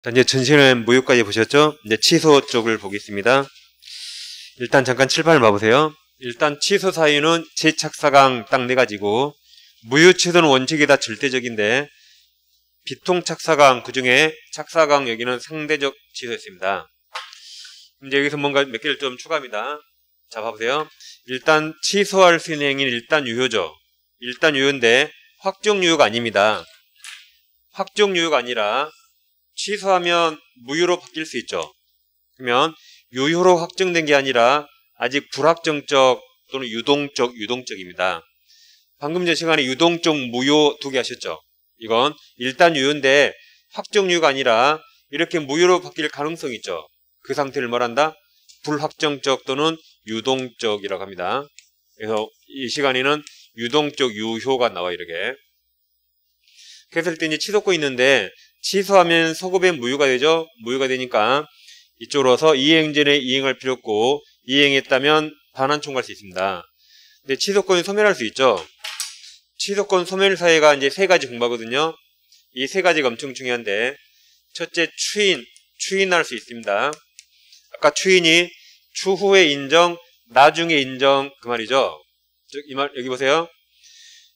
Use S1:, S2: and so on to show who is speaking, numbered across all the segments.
S1: 자, 이제 전시는 무효까지 보셨죠? 이제 취소 쪽을 보겠습니다. 일단 잠깐 칠판을 봐보세요. 일단 취소 사유는 재착사강 딱 4가지고 무효 취소는 원칙이 다 절대적인데 비통착사강 그 중에 착사강 여기는 상대적 취소였습니다. 이제 여기서 뭔가 몇 개를 좀 추가합니다. 자, 봐보세요. 일단 취소할 수 있는 행위는 일단 유효죠. 일단 유효인데 확정 유효가 아닙니다. 확정 유효가 아니라 취소하면 무효로 바뀔 수 있죠. 그러면 유효로 확정된 게 아니라 아직 불확정적 또는 유동적입니다. 방금 전 시간에 유동적 무효 2개 하셨죠. 이건 일단 유효인데 확정 유효가 아니라 이렇게 무효로 바뀔 가능성이 있죠. 그 상태를 말한다? 불확정적 또는 유동적이라고 합니다. 그래서 이 시간에는 유동적 유효가 나와요. 이렇게. 그랬을 때 이제 취소권이 있는데 취소하면 소급의 무효가 되죠. 무효가 되니까 이쪽으로 와서 이행전에 이행할 필요 없고 이행했다면 반환 청구할 수 있습니다. 근데 취소권이 소멸할 수 있죠. 취소권 소멸 사유가 이제 3가지 공부하거든요. 이 3가지가 엄청 중요한데 첫째 추인할 수 있습니다. 아까 추인이 추후에 인정, 나중에 인정 그 말이죠. 이 말 여기 보세요.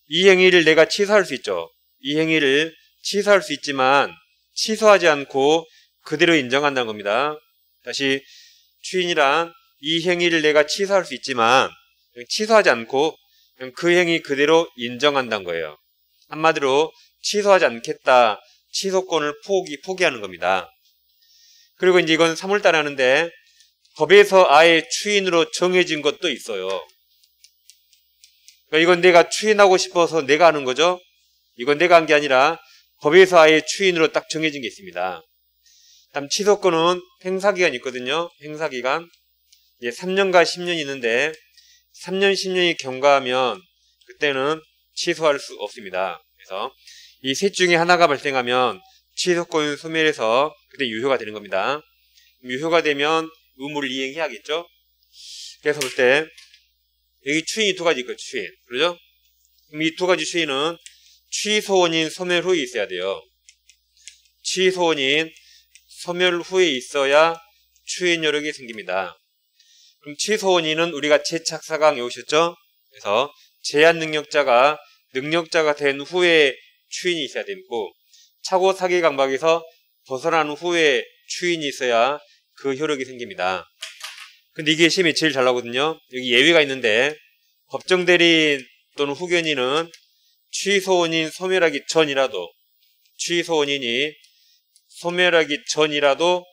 S1: 이 행위를 내가 취소할 수 있죠. 이 행위를 취소할 수 있지만 취소하지 않고 그대로 인정한다는 겁니다. 다시 추인이란 이 행위를 내가 취소할 수 있지만 취소하지 않고 그 행위 그대로 인정한다는 거예요. 한마디로 취소하지 않겠다. 취소권을 포기하는 겁니다. 그리고 이제 이건 3월달에 하는데 법에서 아예 추인으로 정해진 것도 있어요. 그러니까 이건 내가 추인하고 싶어서 내가 하는 거죠. 이건 내가 한 게 아니라 법에서 아예 추인으로 딱 정해진 게 있습니다. 다음 취소권은 행사기간이 있거든요. 행사기간. 이제 3년과 10년이 있는데 3년, 10년이 경과하면 그때는 취소할 수 없습니다. 그래서 이 셋 중에 하나가 발생하면 취소권 소멸해서 그때 유효가 되는 겁니다. 유효가 되면 의무를 이행해야겠죠. 그래서 볼 때 여기 추인이 2가지 있고 추인. 그러죠? 그럼 이 2가지 추인은 취소원인 소멸 후에 있어야 돼요. 취소원인 소멸 후에 있어야 추인 여력이 생깁니다. 그럼 취소원인은 우리가 재착사강 외우셨죠? 그래서 제한 능력자가 된 후에 추인이 있어야 되고 차고 사기 강박에서 벗어난 후에 추인이 있어야 그 효력이 생깁니다. 근데 이게 시험에 제일 잘 나오거든요. 여기 예외가 있는데 법정 대리인 또는 후견인은 취소원인 소멸하기 전이라도 취소원인이 소멸하기 전이라도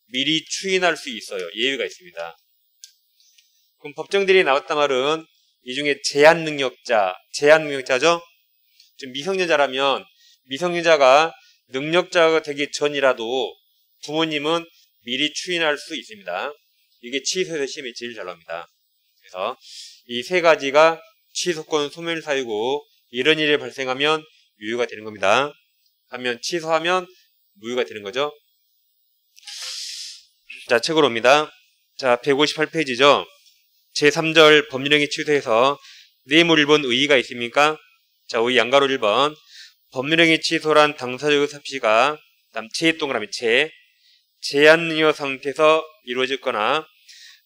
S1: 미리 추인할 수 있어요. 예외가 있습니다. 그럼 법정 대리인이 나왔단 말은 이 중에 제한 능력자죠? 지금 미성년자라면 미성년자가 능력자가 되기 전이라도 부모님은 미리 추인할 수 있습니다. 이게 취소에서 시험이 제일 잘 나옵니다. 그래서 이 3가지가 취소권 소멸 사유고 이런 일이 발생하면 유효가 되는 겁니다. 하면 취소하면 무효가 되는 거죠. 자, 책으로 옵니다. 자, 158페이지죠. 제3절 법률행위 취소에서 뇌물 1번 의의가 있습니까? 자, 의의 양가로 1번 법률행위 취소란 당사자의 삽시가 다음 제 동그라미 제한 능력 상태에서 이루어졌거나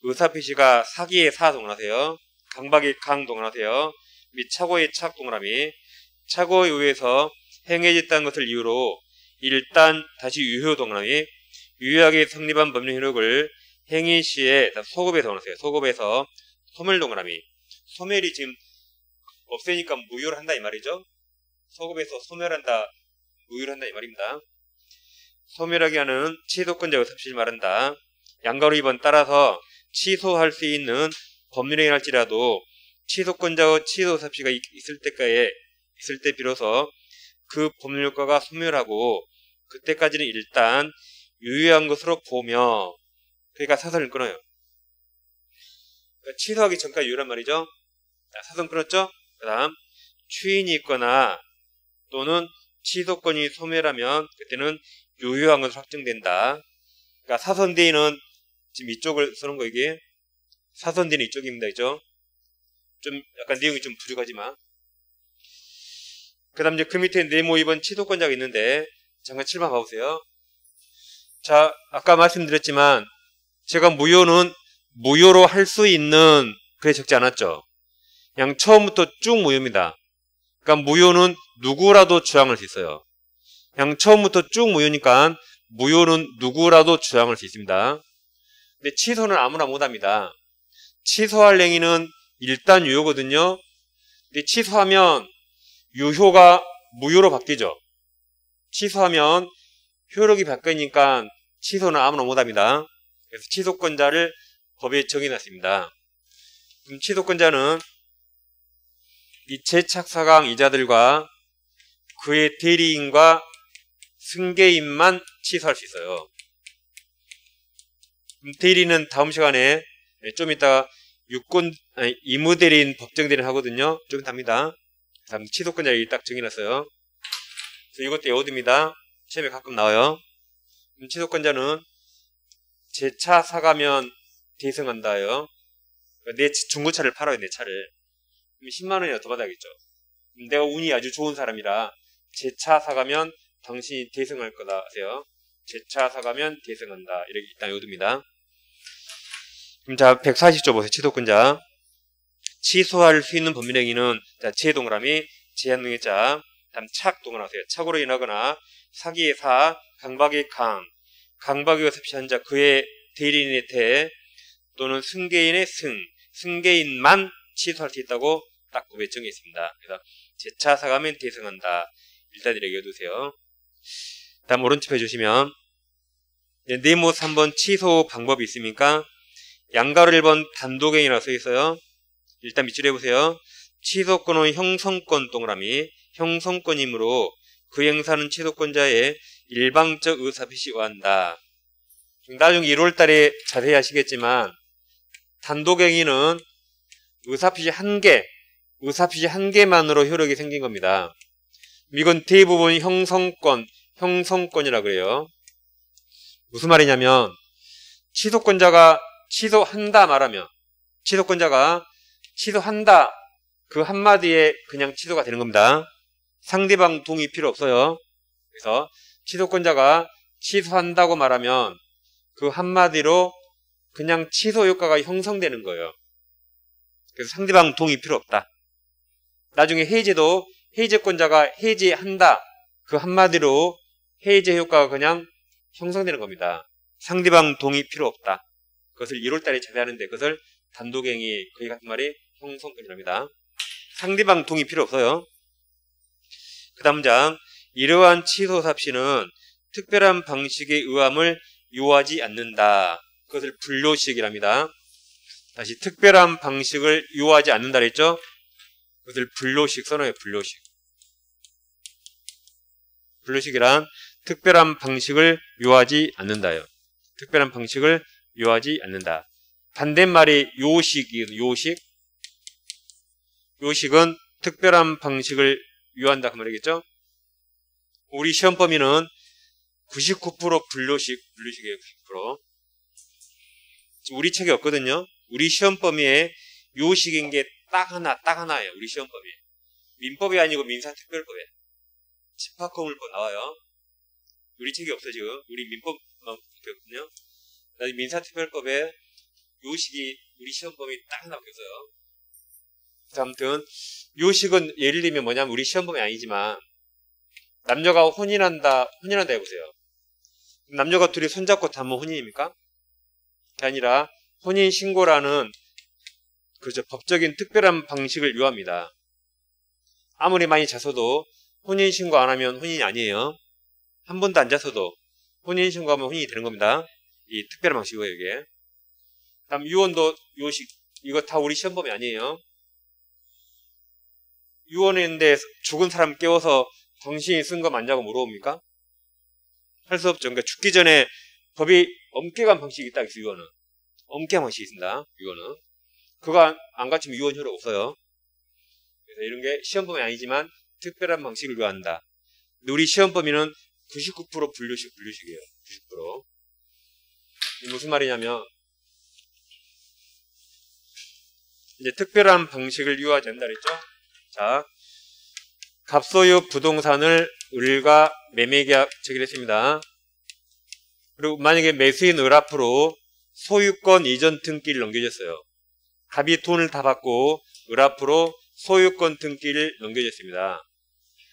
S1: 의사표시가 사기의 사 동그라세요. 강박의 강 동그라세요. 및 착오의 착 동그라미 착오에 의해서 행해졌다는 것을 이유로 일단 다시 유효 동그라미 유효하게 성립한 법령 효력을 행위 시에 소급에서 동그라세요. 소급에서 소멸 동그라미 소멸이 지금 없애니까 무효를 한다 이 말이죠. 소급에서 소멸한다 무효를 한다 이 말입니다. 소멸하게 하는 취소권자의 삽시를 말한다. 양가로 2번 따라서 취소할 수 있는 법률행위를 할지라도 취소권자의 취소 삽시가 있을 때 비로소 그 법률효과가 소멸하고 그때까지는 일단 유효한 것으로 보며 그러니까 사선을 끊어요. 그러니까 취소하기 전까지 유효란 말이죠. 자, 사선 끊었죠? 그 다음 추인이 있거나 또는 취소권이 소멸하면 그때는 유효한 것으로 확정된다. 그러니까 사선 D는 지금 이쪽을 쓰는 거 이게 사선 D는 이쪽입니다. 그죠? 좀 약간 내용이 좀 부족하지만 그 다음 이제 그 밑에 네모 2번 취소권자가 있는데 잠깐 7번 봐보세요. 자, 아까 말씀드렸지만 제가 무효는 무효로 할 수 있는 그래 적지 않았죠. 그냥 처음부터 쭉 무효입니다. 그러니까 무효는 누구라도 주장할 수 있어요. 그냥 처음부터 쭉 무효니까 무효는 누구라도 주장할 수 있습니다. 근데 취소는 아무나 못합니다. 취소할 행위는 일단 유효거든요. 근데 취소하면 유효가 무효로 바뀌죠. 취소하면 효력이 바뀌니까 취소는 아무나 못합니다. 그래서 취소권자를 법에 정해놨습니다. 그럼 취소권자는 이 제착사강 이자들과 그의 대리인과 승계인만 취소할 수 있어요. 대리인은 다음 시간에 좀 이따 이무대리인, 법정대리인 하거든요. 좀 이따 합니다. 다음 취소권자를 딱 정해놨어요. 그래서 이것도 에어드입니다. 시험에 가끔 나와요. 취소권자는 제 차 사가면 대승한다요. 내 중고차를 팔아요, 내 차를. 그럼 10만 원이나 더 받아야겠죠. 내가 운이 아주 좋은 사람이라 제 차 사가면 당신이 대승할 거다 하세요. 제 차 사가면 대승한다. 이렇게 일단 요둡니다. 그럼 자, 140조 보세요. 취소권자. 취소할 수 있는 법률행위는 자, 제 동그라미, 제한능의 자, 다음 착 동그라미 하세요. 착으로 인하거나 사기의 사, 강박의 강, 강박의 섭취한 자, 그의 대리인의 대, 또는 승계인의 승, 승계인만 취소할 수 있다고 딱 법에 정해 있습니다. 그래서 제 차 사가면 대승한다. 일단 이렇게 해두세요. 다음 오른쪽 해주시면 네모 3번 취소 방법이 있습니까? 양가로 1번 단독행위라고 써 있어요. 일단 밑줄에 해보세요. 취소권은 형성권 동그라미, 형성권이므로 그 행사는 취소권자의 일방적 의사표시 요한다. 나중에 1월달에 자세히 하시겠지만 단독행위는 의사표시 한 개만으로 효력이 생긴 겁니다. 이건 대부분 형성권이라 그래요. 무슨 말이냐면 취소권자가 취소한다 말하면 취소권자가 취소한다 그 한마디에 그냥 취소가 되는 겁니다. 상대방 동의 필요 없어요. 그래서 취소권자가 취소한다고 말하면 그 한마디로 그냥 취소 효과가 형성되는 거예요. 그래서 상대방 동의 필요 없다. 나중에 해제도 해제권자가 해제한다 그 한마디로 해제 효과가 그냥 형성되는 겁니다. 상대방 동의 필요 없다. 그것을 1월달에 자세하는데 그것을 단독행위 거의 같은 말이 형성권이랍니다. 상대방 동의 필요 없어요. 그 다음 장 이러한 취소 삽시는 특별한 방식의 의함을 요하지 않는다. 그것을 불로식이랍니다. 다시 특별한 방식을 요하지 않는다 그랬죠? 그것을 불로식 써놔요. 불로식. 불로식이란 특별한 방식을 요하지 않는다요. 특별한 방식을 요하지 않는다. 반대말이 요식이에요. 요식. 요식은 특별한 방식을 요한다 그 말이겠죠? 우리 시험 범위는 99% 불로식이에요. 99%. 우리 책이 없거든요. 우리 시험 범위에 요식인 게 딱 하나예요. 우리 시험 범위에. 민법이 아니고 민사특별법에. 집합건물법 나와요. 우리 책이 없어 지금. 우리 민법만 배웠거든요. 민사특별법에 요식이 우리 시험 범위 딱 하나 없어요. 아무튼 요식은 예를 들면 뭐냐면 우리 시험 범위 아니지만 남녀가 혼인한다 해보세요. 남녀가 둘이 손잡고 다면 혼인입니까? 그게 아니라 혼인신고라는 그죠 법적인 특별한 방식을 요합니다. 아무리 많이 자서도 혼인신고 안 하면 혼인이 아니에요. 한 번도 안 자서도 혼인신고하면 혼인이 되는 겁니다. 이 특별한 방식이고요 이게. 다음 유언도 요식 이거 다 우리 시험 범위 아니에요. 유언했는데 죽은 사람 깨워서 당신이 쓴 거 맞냐고 물어봅니까? 할 수 없죠. 그러니까 죽기 전에 법이 엄격한 방식이 딱 있어요. 유언은. 엄격한 방식이 있습니다. 유언은. 그거 안 갖추면 유언 효력 없어요. 그래서 이런 게 시험 범위 아니지만 특별한 방식을 요한다. 근데 우리 시험 범위는 99% 불류식이에요. 90%. 이게 무슨 말이냐면 이제 특별한 방식을 유하지 않는다 그랬죠? 자, 갑소유 부동산을 을과 매매계약 체결했습니다. 그리고 만약에 매수인 을 앞으로 소유권 이전 등기를 넘겨줬어요. 갑이 돈을 다 받고 을 앞으로 소유권 등기를 넘겨줬습니다.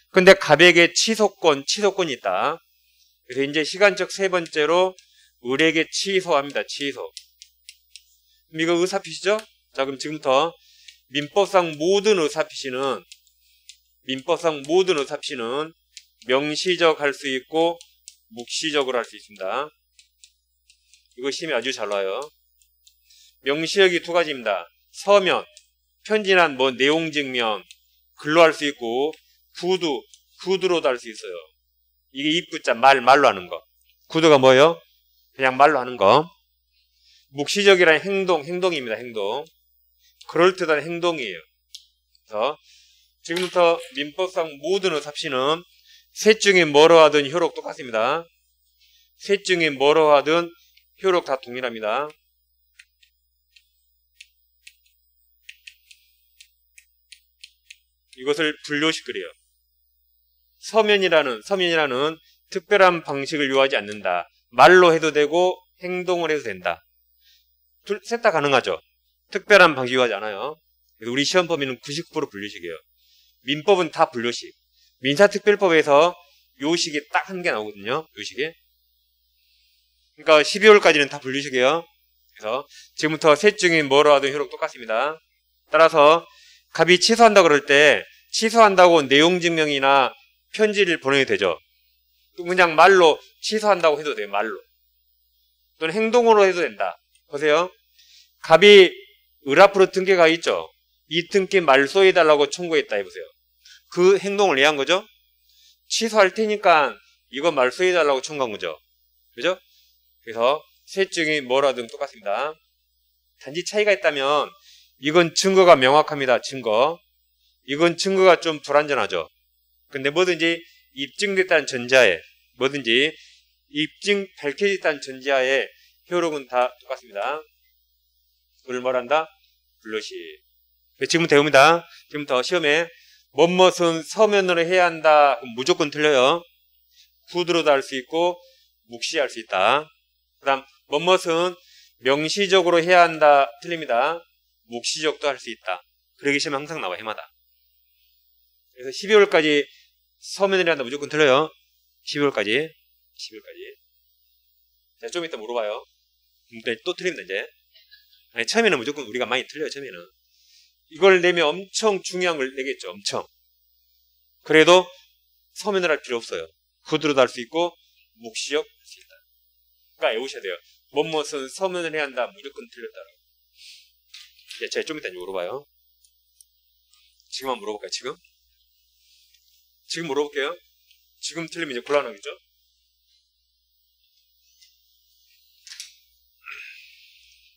S1: 근데 갑에게 취소권이 있다. 그래서 이제 시간적 세 번째로 을에게 취소합니다. 취소. 그럼 이거 의사표시죠? 자, 그럼 지금부터 민법상 모든 의사표시는 명시적 할 수 있고 묵시적으로 할 수 있습니다. 이거 시험에 아주 잘 나와요. 명시적이 두 가지입니다. 서면, 편지난 뭐 내용 증명, 글로 할 수 있고 구두로도 할 수 있어요. 이게 입구자 말로 하는 거. 구두가 뭐예요? 그냥 말로 하는 거. 묵시적이란 행동입니다. 행동. 그럴듯한 행동이에요. 그래서 지금부터 민법상 모든 의사표시는 셋 중에 뭐로 하든 효력 똑같습니다. 셋 중에 뭐로 하든 효력 다 동일합니다. 이것을 분류식 그래요. 서면이라는 특별한 방식을 요하지 않는다. 말로 해도 되고 행동을 해도 된다. 셋 다 가능하죠. 특별한 방식 요하지 않아요. 그래서 우리 시험 범위는 90% 분류식이에요. 민법은 다 분류식. 민사특별법에서 요식이 딱 한 개 나오거든요. 요식이. 그러니까 12월까지는 다 분류식이에요. 그래서 지금부터 셋 중에 뭐로 하든 효력 똑같습니다. 따라서 갑이 취소한다고 그럴 때 취소한다고 내용 증명이나 편지를 보내도 되죠. 또 그냥 말로 취소한다고 해도 돼요. 말로. 또는 행동으로 해도 된다. 보세요. 갑이 을 앞으로 등기가 있죠. 이 등기 말소해달라고 청구했다 해보세요. 그 행동을 이해한 거죠. 취소할 테니까 이거 말소해달라고 청구한 거죠. 그죠? 그래서 셋 중에 뭐라든 똑같습니다. 단지 차이가 있다면 이건 증거가 명확합니다. 증거. 이건 증거가 좀 불완전하죠. 근데 뭐든지 입증됐다는 전제하에 밝혀졌다는 전제하에 효력은 다 똑같습니다. 그걸 뭐란다? 분류식. 지금부터 배웁니다. 지금부터 시험에 뭐뭇은 서면으로 해야 한다. 그럼 무조건 틀려요. 구두로도 할 수 있고 묵시할 수 있다. 그 다음 뭐뭇은 명시적으로 해야 한다. 틀립니다. 묵시적도 할 수 있다. 그러기 시험에 항상 나와. 해마다. 그래서 12월까지 서면으로 한다. 무조건 틀려요. 12월까지. 자, 좀 이따 물어봐요. 또 틀립니다. 이제. 아니, 처음에는 무조건 우리가 많이 틀려요. 처음에는. 이걸 내면 엄청 중요한 걸 내겠죠. 엄청. 그래도 서면을 할 필요 없어요. 구두로도 할 수 있고 묵시적 할 수 있다. 그러니까 외우셔야 돼요. 뭐뭇은 서면을 해야 한다. 무조건 틀렸다라고. 예, 제가 좀 이따 물어봐요. 지금 한번 물어볼까요? 지금 물어볼게요. 지금 틀리면 이제 곤란하겠죠?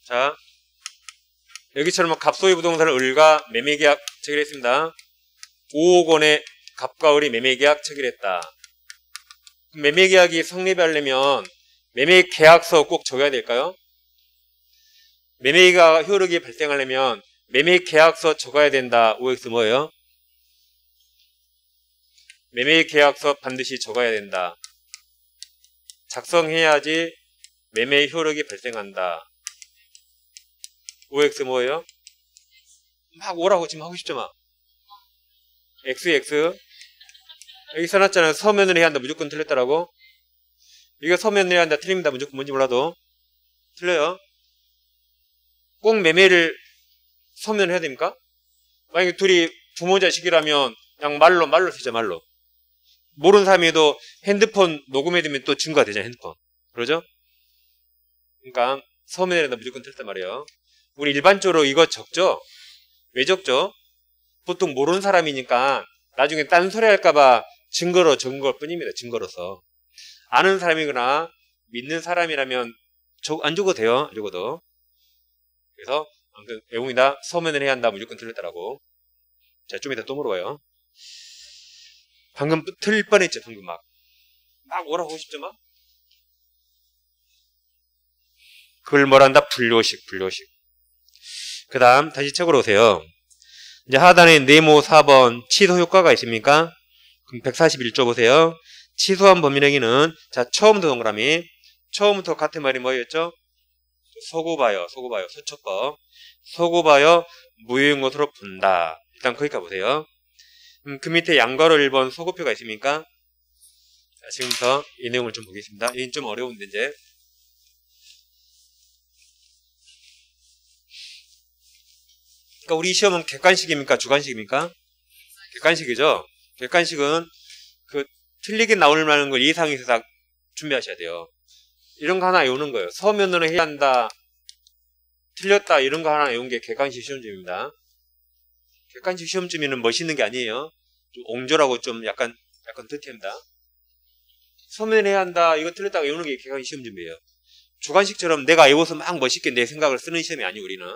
S1: 자, 여기처럼 갑소유 부동산을 을과 매매계약 체결했습니다. 5억 원의 갑과 을이 매매계약 체결했다. 매매계약이 성립하려면 매매계약서 꼭 적어야 될까요? 매매가 효력이 발생하려면 매매계약서 적어야 된다. OX 뭐예요? 매매계약서 반드시 적어야 된다. 작성해야지 매매 효력이 발생한다. OX 뭐예요? 막 오라고 지금 하고 싶죠 막. XX 여기 써놨잖아요. 서면을 해야 한다. 무조건 틀렸다라고. 이거 서면을 해야 한다. 틀립니다. 무조건 뭔지 몰라도. 틀려요. 꼭 매매를 서면을 해야 됩니까? 만약에 둘이 부모 자식이라면 그냥 말로 쓰자. 말로. 모르는 사람이도 핸드폰 녹음해두면 또 증거가 되잖아요. 핸드폰. 그러죠? 그러니까 서면을 해야 한다. 무조건 틀렸단 말이에요. 우리 일반적으로 이거 적죠? 왜 적죠? 보통 모르는 사람이니까 나중에 딴소리 할까봐 증거로 적은 걸 뿐입니다. 증거로서. 아는 사람이거나 믿는 사람이라면 안 적어도 돼요. 안 적어도. 그래서 아무튼 외국이다. 서면을 해야 한다. 무조건 틀렸다라고. 자, 좀 이따 또 물어봐요. 방금 틀릴 뻔했죠. 방금 막 오라고 하고 싶죠 막. 그걸 뭐란다? 분류식. 그 다음 다시 책으로 오세요. 이제 하단에 네모 4번 취소 효과가 있습니까? 그럼 141조 보세요. 취소한 범위행위는 자 처음부터 동그라미 처음부터 같은 말이 뭐였죠? 소고바여, 서초법. 소고바여 무효인 것으로 본다. 일단 거기까지 보세요. 그 밑에 양괄호 1번 소고표가 있습니까? 자, 지금부터 이 내용을 좀 보겠습니다. 이건 좀 어려운데 이제. 그러니까 우리 시험은 객관식입니까? 주관식입니까? 객관식이죠. 객관식은 그 틀리게 나올 만한 걸 예상해서 다 준비하셔야 돼요. 이런 거 하나 외우는 거예요. 서면으로 해야 한다. 틀렸다. 이런 거 하나 외운 게 객관식 시험집입니다. 객관식 시험집에는 멋있는 게 아니에요. 좀 옹졸하고 좀 약간 듯합니다. 서면에 해야 한다. 이거 틀렸다. 외우는 게 객관식 시험집이에요. 주관식처럼 내가 외워서 막 멋있게 내 생각을 쓰는 시험이 아니고 우리는.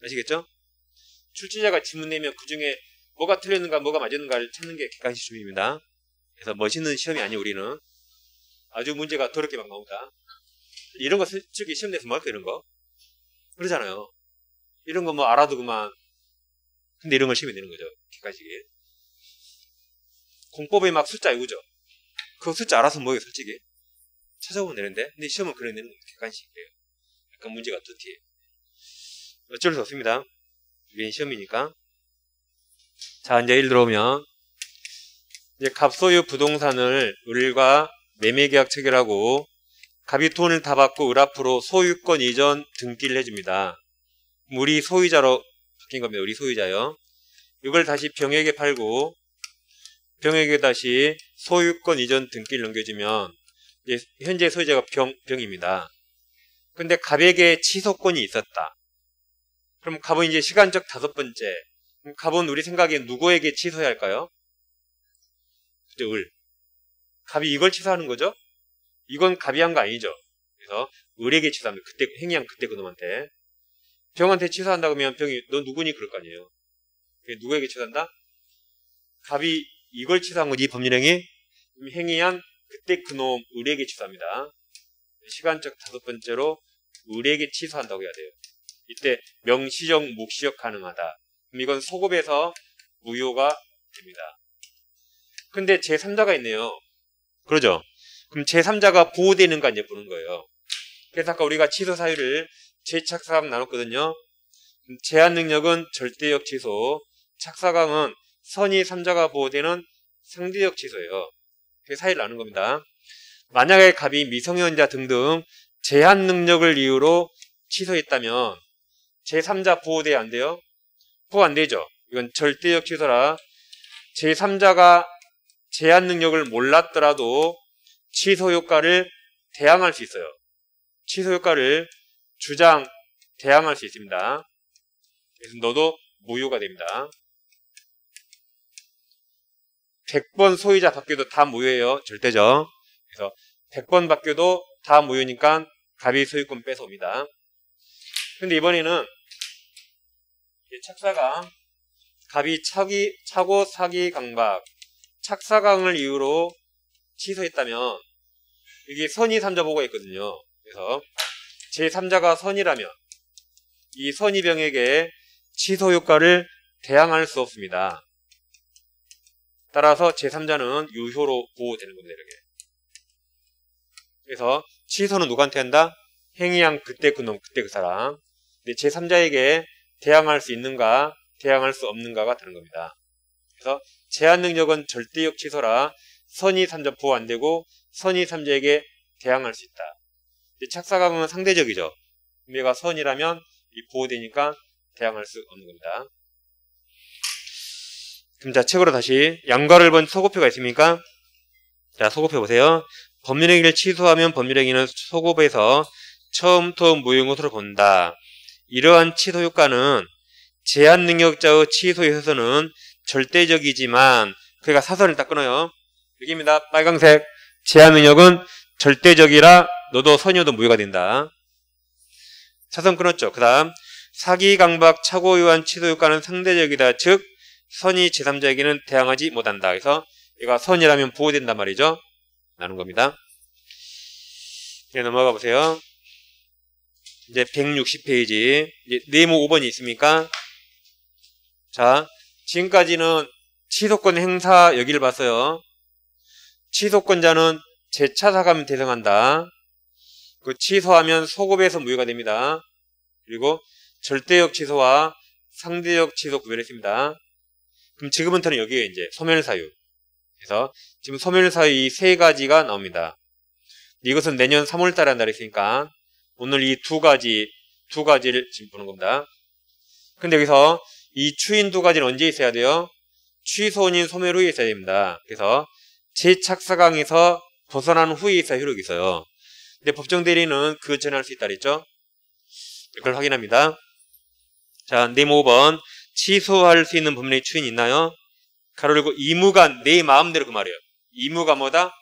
S1: 아시겠죠? 출제자가 질문 내면 그 중에 뭐가 틀렸는가 뭐가 맞았는가를 찾는 게 객관식 시험입니다. 그래서 멋있는 시험이 아니에요. 우리는. 아주 문제가 더럽게 막 나온다. 이런 거 솔직히 시험 내서 뭐 할까 이런 거? 그러잖아요. 이런 거 뭐 알아두고만. 근데 이런 걸 시험에 내는 거죠. 객관식이. 공법에 막 숫자 외우죠. 그 숫자 알아서 뭐예요 솔직히. 찾아보면 되는데. 근데 시험은 그래 내는 거예요. 객관식이에요. 약간 문제가 뚜티해요. 어쩔 수 없습니다. 우린 시험이니까. 자, 이제 예를 들어오면 이제 갑소유 부동산을 을과 매매계약 체결하고 갑이 돈을 다 받고 을 앞으로 소유권 이전 등기를 해줍니다. 우리 소유자로 바뀐 겁니다. 우리 소유자요. 이걸 다시 병에게 팔고 병에게 다시 소유권 이전 등기를 넘겨주면 이제 현재 소유자가 병입니다. 근데 갑에게 취소권이 있었다. 그럼 갑은 이제 시간적 5번째. 그럼 갑은 우리 생각에 누구에게 취소해야 할까요? 그죠, 을. 갑이 이걸 취소하는 거죠? 이건 갑이 한 거 아니죠. 그래서 을에게 취소합니다. 그때 행위한 그때 그놈한테. 병한테 취소한다 그러면 병이 너 누구니 그럴 거 아니에요. 누구에게 취소한다? 갑이 이걸 취소한 거지 법률행위. 행위한 그때 그놈 을에게 취소합니다. 시간적 5번째로 을에게 취소한다고 해야 돼요. 이때 명시적 묵시적 가능하다. 그럼 이건 소급에서 무효가 됩니다. 근데 제3자가 있네요. 그러죠? 그럼 제3자가 보호되는가 이제 보는 거예요. 그래서 아까 우리가 취소 사유를 재착사강 나눴거든요. 제한 능력은 절대적 취소, 착사강은 선의 3자가 보호되는 상대적 취소예요. 그 사유를 나눈 겁니다. 만약에 갑이 미성년자 등등 제한 능력을 이유로 취소했다면 제3자 보호돼야 안 돼요? 보호 안 되죠. 이건 절대적 취소라 제3자가 제한 능력을 몰랐더라도 취소 효과를 대항할 수 있어요. 취소 효과를 주장, 대항할 수 있습니다. 그래서 너도 무효가 됩니다. 100번 소유자 바뀌어도 다 무효예요. 절대죠. 그래서 100번 바뀌어도 다 무효니까 갑이 소유권 뺏어옵니다. 근데 이번에는 착사강, 갑이 차고 사기 강박, 착사강을 이유로 취소했다면 이게 선의 3자 보고가 있거든요. 그래서 제3자가 선이라면 이 선의병에게 취소 효과를 대항할 수 없습니다. 따라서 제3자는 유효로 보호되는 겁니다. 이렇게. 그래서 취소는 누구한테 한다? 행위한 그때 그놈, 그때 그 사람. 근데 제3자에게 대항할 수 있는가, 대항할 수 없는가가 다른 겁니다. 그래서 제한 능력은 절대적 취소라 선의 3자 보호 안 되고 선의 3자에게 대항할 수 있다. 착사강은 상대적이죠. 얘가 선이라면 이 보호되니까 대항할 수 없는 겁니다. 그럼 자, 책으로 다시 양괄호를 본 소고표가 있습니까? 자, 소고표 보세요. 법률행위를 취소하면 법률행위는 소고표에서 처음부터 무효인 것으로 본다. 이러한 취소 효과는 제한 능력자의 취소에 있어서는 절대적이지만, 그러니까 사선을 딱 끊어요. 여기입니다. 빨강색. 제한 능력은 절대적이라 너도 선이어도 무효가 된다. 사선 끊었죠. 그 다음 사기, 강박, 착오, 유한 취소 효과는 상대적이다. 즉 선이 제3자에게는 대항하지 못한다. 그래서 얘가 선이라면 보호된단 말이죠. 나눈 겁니다. 네, 넘어가 보세요. 이제 160페이지 이제 네모 5번이 있습니까? 자, 지금까지는 취소권 행사 여기를 봤어요. 취소권자는 재차 사감을 대상한다. 그 취소하면 소급에서 무효가 됩니다. 그리고 절대적 취소와 상대적 취소 구별했습니다. 그럼 지금부터는 여기에 이제 소멸사유. 그래서 지금 소멸사유 이 세 가지가 나옵니다. 이것은 내년 3월달에 한다 그랬으니까 오늘 이 두 가지를 지금 보는 겁니다. 근데 여기서 이 추인 두 가지는 언제 있어야 돼요? 취소 원인 소멸 후에 있어야 됩니다. 그래서 재착사강에서 벗어난 후에 있어야 효력이 있어요. 근데 법정 대리는 그 전에 할 수 있다 그랬죠? 이걸 확인합니다. 자, 네모 5번. 취소할 수 있는 법률의 추인이 있나요? 가로 열고 의무가 내 마음대로 그 말이에요. 의무가 뭐다?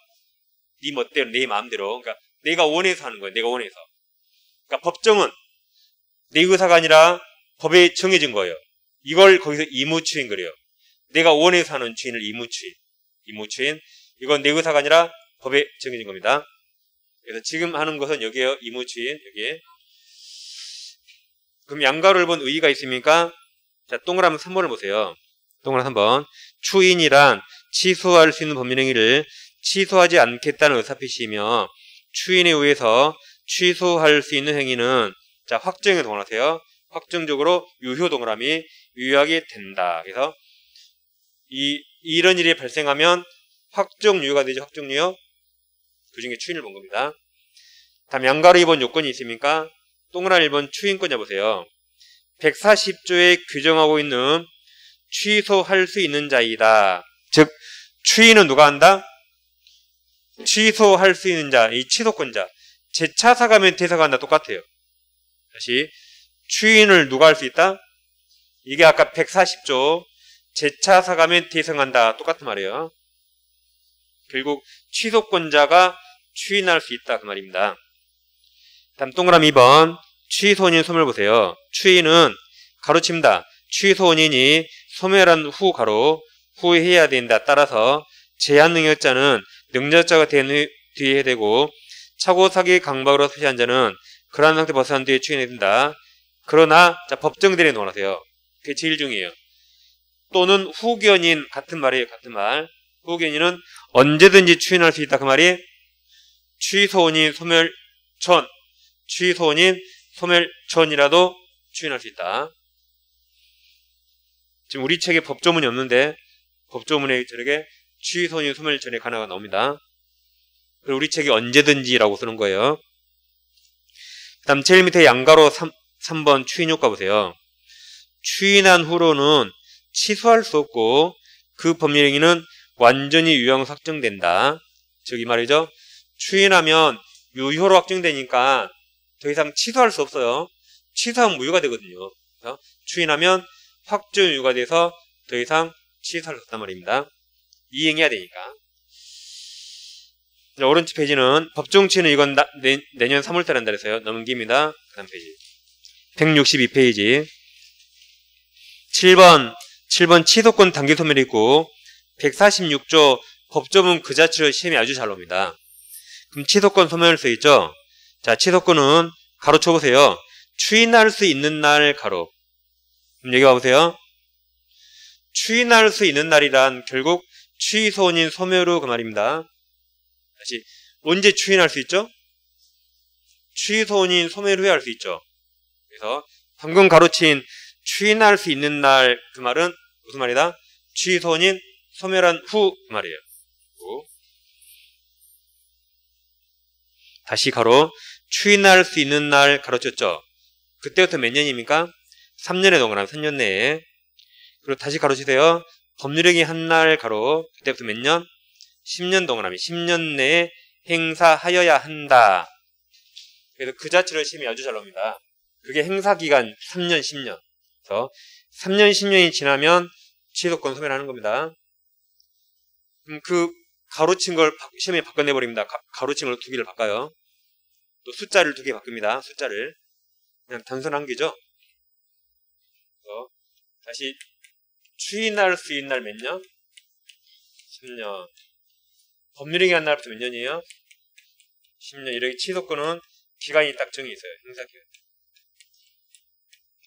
S1: 네 멋대로 내 마음대로. 그러니까 내가 원해서 하는 거예요. 내가 원해서. 그러니까 법정은 내 의사가 아니라 법에 정해진 거예요. 이걸 거기서 의무추인 거래요. 내가 원해서 하는 추인을 의무추인. 이건 내 의사가 아니라 법에 정해진 겁니다. 그래서 지금 하는 것은 여기에요. 의무추인 여기에. 그럼 양가로를 본 의의가 있습니까? 자, 동그라미 3번을 보세요. 동그라미 3번. 추인이란 취소할 수 있는 법률 행위를 취소하지 않겠다는 의사표시이며 추인에 의해서 취소할 수 있는 행위는 자, 확정에 동원하세요. 확정적으로 유효 동그라미 유효하게 된다. 그래서 이런 일이 발생하면 확정 유효가 되죠. 확정 유효. 그 중에 추인을 본 겁니다. 다음 양가로 2번 요건이 있습니까? 동그라미 1번 추인권 보세요. 140조에 규정하고 있는 취소할 수 있는 자이다. 즉 추인은 누가 한다? 취소할 수 있는 자, 이 취소권자. 재차사가면 대사가 똑같아요. 다시 추인을 누가 할 수 있다? 이게 아까 140조 재차사가면 대성한다. 똑같은 말이에요. 결국 취소권자가 추인할 수 있다. 그 말입니다. 다음 동그라미 2번 취소원인 소멸 보세요. 추인은 가로칩니다. 취소원인이 소멸한 후 가로 후에 해야 된다. 따라서 제한 능력자는 능력자가 된 뒤에 해야 되고 차고사기 강박으로 표시한 자는 그러한 상태 벗어난 뒤에 추인해야 된다. 그러나 자, 법정 대리인 동원하세요. 그게 제일 중요해요. 또는 후견인 같은 말이에요. 같은 말. 후견인은 언제든지 추인할 수 있다. 그 말이 취소원인 소멸전 취소원인 소멸전이라도 추인할 수 있다. 지금 우리 책에 법조문이 없는데 법조문에 저렇게 취소원인 소멸전의 가나가 나옵니다. 그리고 우리 책이 언제든지라고 쓰는 거예요. 그 다음 제일 밑에 양가로 3번 추인 효과 보세요. 추인한 후로는 취소할 수 없고 그 법률 행위는 완전히 유효로 확정된다. 즉 이 말이죠. 추인하면 유효로 확정되니까 더 이상 취소할 수 없어요. 취소하면 무효가 되거든요. 그래서 추인하면 확정 유효가 돼서 더 이상 취소할 수 없단 말입니다. 이행해야 되니까. 자, 오른쪽 페이지는 법정 추인은 이건 내년 3월달에 한다 그랬어요. 넘깁니다. 그 다음 페이지 162페이지 7번 취소권 단기 소멸이 있고 146조 법조문 그 자체로 시험이 아주 잘 옵니다. 그럼 취소권 소멸 써 있죠? 자, 취소권은 가로 쳐보세요. 추인할 수 있는 날 가로. 그럼 여기 와보세요. 추인할 수 있는 날이란 결국 취소원인 소멸 후 그 말입니다. 다시 언제 추인할 수 있죠? 취소원인 소멸 후에 할 수 있죠. 그래서 방금 가로친 추인할 수 있는 날 그 말은 무슨 말이다? 취소원인 소멸한 후 그 말이에요. 다시 가로 추인할 수 있는 날 가로쳤죠. 그때부터 몇 년입니까? 3년의 동그라미 3년 내에. 그리고 다시 가로치세요. 법률행위 한 날 가로 그때부터 몇 년? 10년 동그라미 10년 내에 행사하여야 한다. 그래서 그 자체로 시험이 아주 잘 나옵니다. 그게 행사기간 3년 10년. 그래서 3년 10년이 지나면 취소권 소멸하는 겁니다. 그럼 그 가로친 걸 시험에 바꿔내버립니다. 가로친 걸 2개를 바꿔요. 또 숫자를 2개 바꿉니다. 숫자를. 그냥 단순한 게죠. 다시 추인할 수 있는 날 몇 년? 10년. 법률행위 한 날부터 몇 년이에요? 10년. 이렇게 취소권은 기간이 딱 정해 있어요. 행사기간.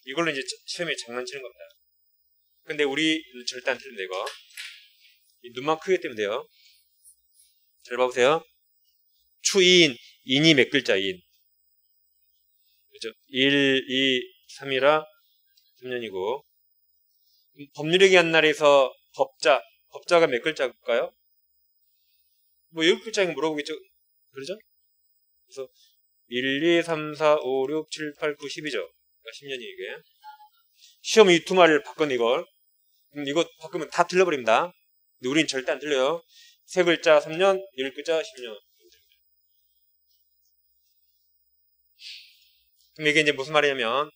S1: 이걸로 이제 시험에 장난치는 겁니다. 근데 우리 절대 안 틀린다 이거. 눈만 크게 뜨면 돼요. 잘 봐보세요. 추인, 인이 몇 글자인. 그렇죠? 1, 2, 3이라 3년이고 법률행위 한 날에서 법자가 몇 글자일까요? 뭐 10글자인 물어보겠죠? 그러죠? 그래서 1, 2, 3, 4, 5, 6, 7, 8, 9, 10이죠. 그러니까 10년이 이게. 시험 이 두 마리를 바꾼 이걸. 이거 바꾸면 다 틀려버립니다. 근데 우린 절대 안 틀려요. 세 글자 3년, 10글자 10년. 그럼 이게 이제 무슨 말이냐면,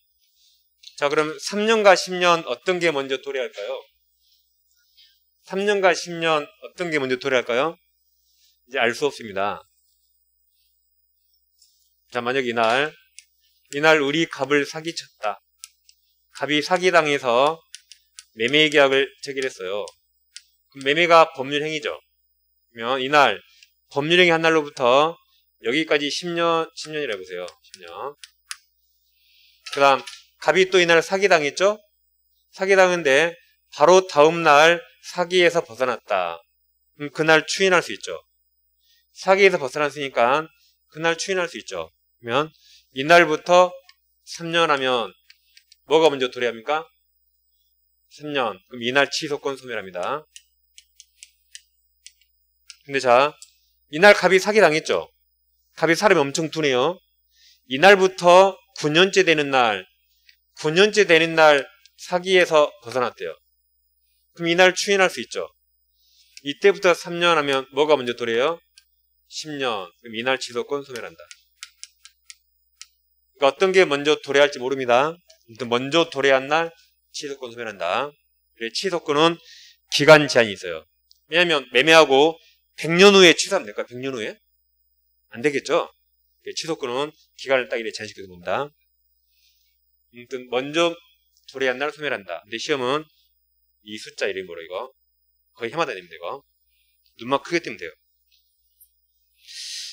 S1: 자, 그럼 3년과 10년 어떤 게 먼저 도래할까요? 3년과 10년 어떤 게 먼저 도래할까요? 이제 알 수 없습니다. 자, 만약 이날 우리 갑을 사기쳤다. 갑이 사기당해서 매매 계약을 체결했어요. 그럼 매매가 법률행위죠. 그러면 이날 법률행위 한 날로부터 여기까지 10년이라고 보세요. 10년. 그 다음 갑이 또 이날 사기당했죠? 사기당했는데 바로 다음날 사기에서 벗어났다. 그럼 그날 추인할 수 있죠. 사기에서 벗어났으니까 그날 추인할 수 있죠. 그러면 이날부터 3년 하면 뭐가 먼저 도래합니까? 3년. 그럼 이날 취소권 소멸합니다. 근데 자, 이날 갑이 사기당했죠. 갑이 사람이 엄청 두네요. 이날부터 9년째 되는 날 사기에서 벗어났대요. 그럼 이날 추인할 수 있죠. 이때부터 3년 하면 뭐가 먼저 도래해요? 10년. 그럼 이날 취소권 소멸한다. 그러니까 어떤 게 먼저 도래할지 모릅니다. 먼저 도래한 날 취소권 소멸한다. 취소권은 기간 제한이 있어요. 왜냐하면 매매하고 100년 후에 취소하면 될까요? 100년 후에? 안 되겠죠? 취소권은 기간을 딱 이렇게 제한시켜서 봅니다. 아무튼 먼저 도래한 날 소멸한다. 근데 시험은 이 숫자 이름이 뭐로 이거? 거의 해마다 됩니다. 이거. 눈만 크게 뜨면 돼요.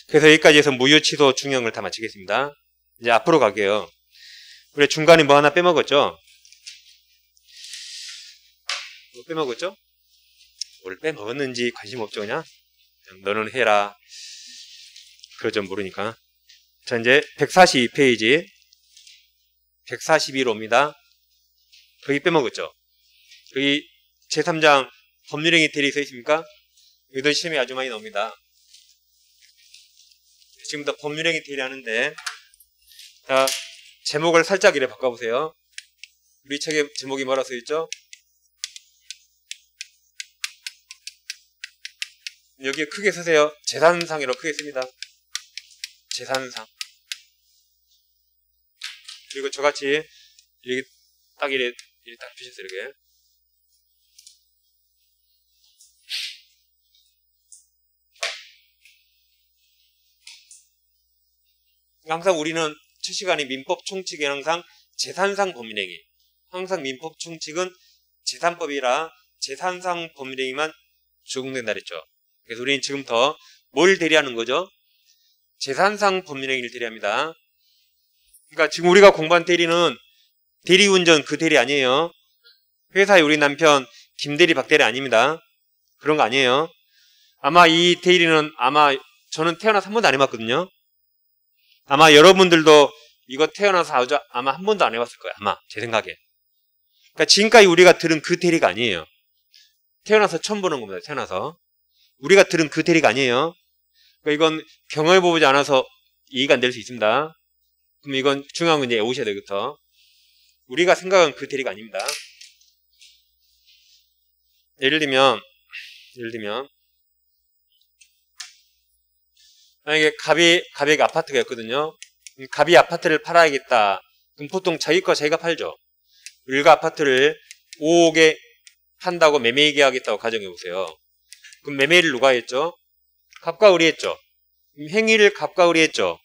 S1: 그래서 여기까지 해서 무효 취소 중형을 다 마치겠습니다. 이제 앞으로 갈게요. 우리 중간에 뭐 하나 빼먹었죠? 뭐 빼먹었죠? 뭘 빼먹었는지 관심 없죠, 그냥 너는 해라. 그러죠, 모르니까. 자, 이제 142페이지 142로 옵니다. 거기 빼먹었죠? 여기 제3장 법률행위 대리 써 있습니까? 여기도 시험이 아주 많이 나옵니다. 지금부터 법률행위 대리 하는데, 자, 제목을 살짝 이렇게 바꿔보세요. 우리 책의 제목이 뭐라 써 있죠? 여기에 크게 쓰세요. 재산상이라고 크게 씁니다. 재산상. 그리고 저같이 이렇게 딱 이렇게 딱 주셨어요. 이렇게. 항상 우리는 첫 시간에 민법 총칙에 항상 재산상 법률행위. 항상 민법 총칙은 재산법이라 재산상 법률행위만 적용된다 그랬죠. 그래서 우리는 지금부터 뭘 대리하는 거죠? 재산상 법률행위를 대리합니다. 그러니까 지금 우리가 공부한 대리는 대리운전 그 대리 아니에요. 회사에 우리 남편 김대리 박대리 아닙니다. 그런 거 아니에요. 아마 이 대리는 저는 태어나서 한 번도 안 해봤거든요. 아마 여러분들도 이거 태어나서 아마 한 번도 안 해봤을 거예요. 아마 제 생각에. 그러니까 지금까지 우리가 들은 그 대리가 아니에요. 태어나서 처음 보는 겁니다. 태어나서. 우리가 들은 그 대리가 아니에요. 그러니까 이건 경험해보지 않아서 이해가 안 될 수 있습니다. 그럼 이건 중요한 건 이제 외우셔야 되겠죠. 우리가 생각한 그 대리가 아닙니다. 예를 들면 만약에 갑에게 아파트가 있거든요. 갑이 아파트를 팔아야겠다. 그럼 보통 자기 거 자기가 팔죠. 일가 아파트를 5억에 판다고 매매 계약했다고 가정해보세요. 그럼 매매를 누가 했죠? 갑과 을이 했죠. 행위를 갑과 을이 했죠.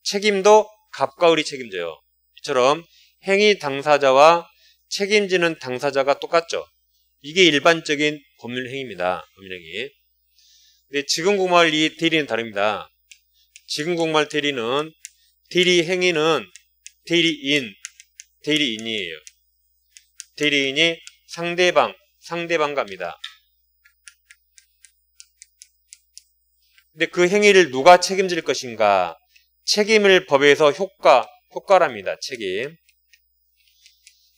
S1: 책임도 갑과 을이 책임져요. 이처럼 행위 당사자와 책임지는 당사자가 똑같죠. 이게 일반적인 법률 행위입니다. 법률 행위. 근데 지금 공부할 이 대리는 다릅니다. 지금 공부할 대리는 대리 행위는 대리인이에요. 대리인이 상대방갑니다. 근데 그 행위를 누가 책임질 것인가? 책임을 법에서 효과랍니다. 책임.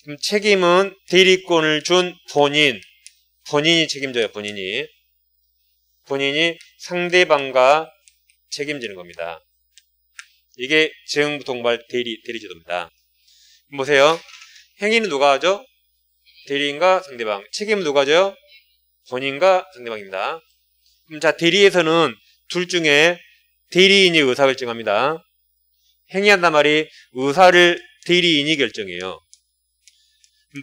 S1: 그럼 책임은 대리권을 준 본인이 책임져요. 본인이 상대방과 책임지는 겁니다. 이게 재응부통발 대리제도입니다. 보세요. 행위는 누가 하죠? 대리인과 상대방. 책임은 누가 져요? 본인과 상대방입니다. 그럼 자, 대리에서는 둘 중에 대리인이 의사결정합니다. 행위한단 말이 의사를 대리인이 결정해요.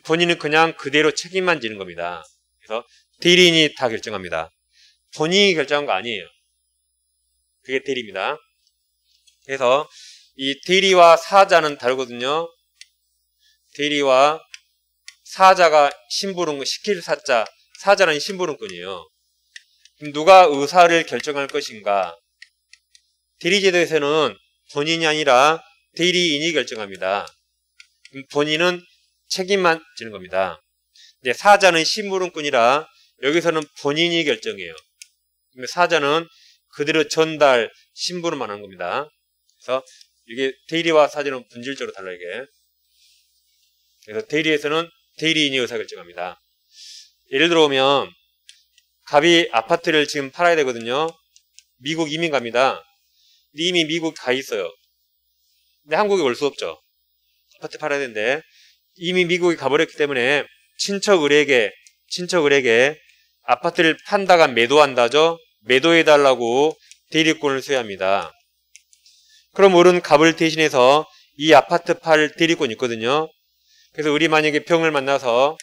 S1: 본인은 그냥 그대로 책임만 지는 겁니다. 그래서 대리인이 다 결정합니다. 본인이 결정한 거 아니에요. 그게 대리입니다. 그래서 이 대리와 사자는 다르거든요. 대리와 사자가 심부름, 시킬 사자, 사자는 심부름꾼이에요. 그럼 누가 의사를 결정할 것인가? 대리제도에서는 본인이 아니라 대리인이 결정합니다. 그럼 본인은 책임만 지는 겁니다. 이제 사자는 심부름꾼이라 여기서는 본인이 결정해요. 사자는 그대로 전달, 심부름만 하는 겁니다. 그래서 이게 대리와 사자는 본질적으로 달라요, 이게. 그래서 대리에서는 대리인이 의사결정합니다. 예를 들어보면 갑이 아파트를 지금 팔아야 되거든요. 미국 이민 갑니다. 이미 미국 가 있어요. 근데 한국에 올 수 없죠. 아파트 팔아야 되는데 이미 미국에 가버렸기 때문에 친척 을에게 아파트를 판다가 매도한다죠. 매도해달라고 대리권을 수여합니다. 그럼 을은 갑을 대신해서 이 아파트 팔 대리권이 있거든요. 그래서 을이 만약에 병을 만나서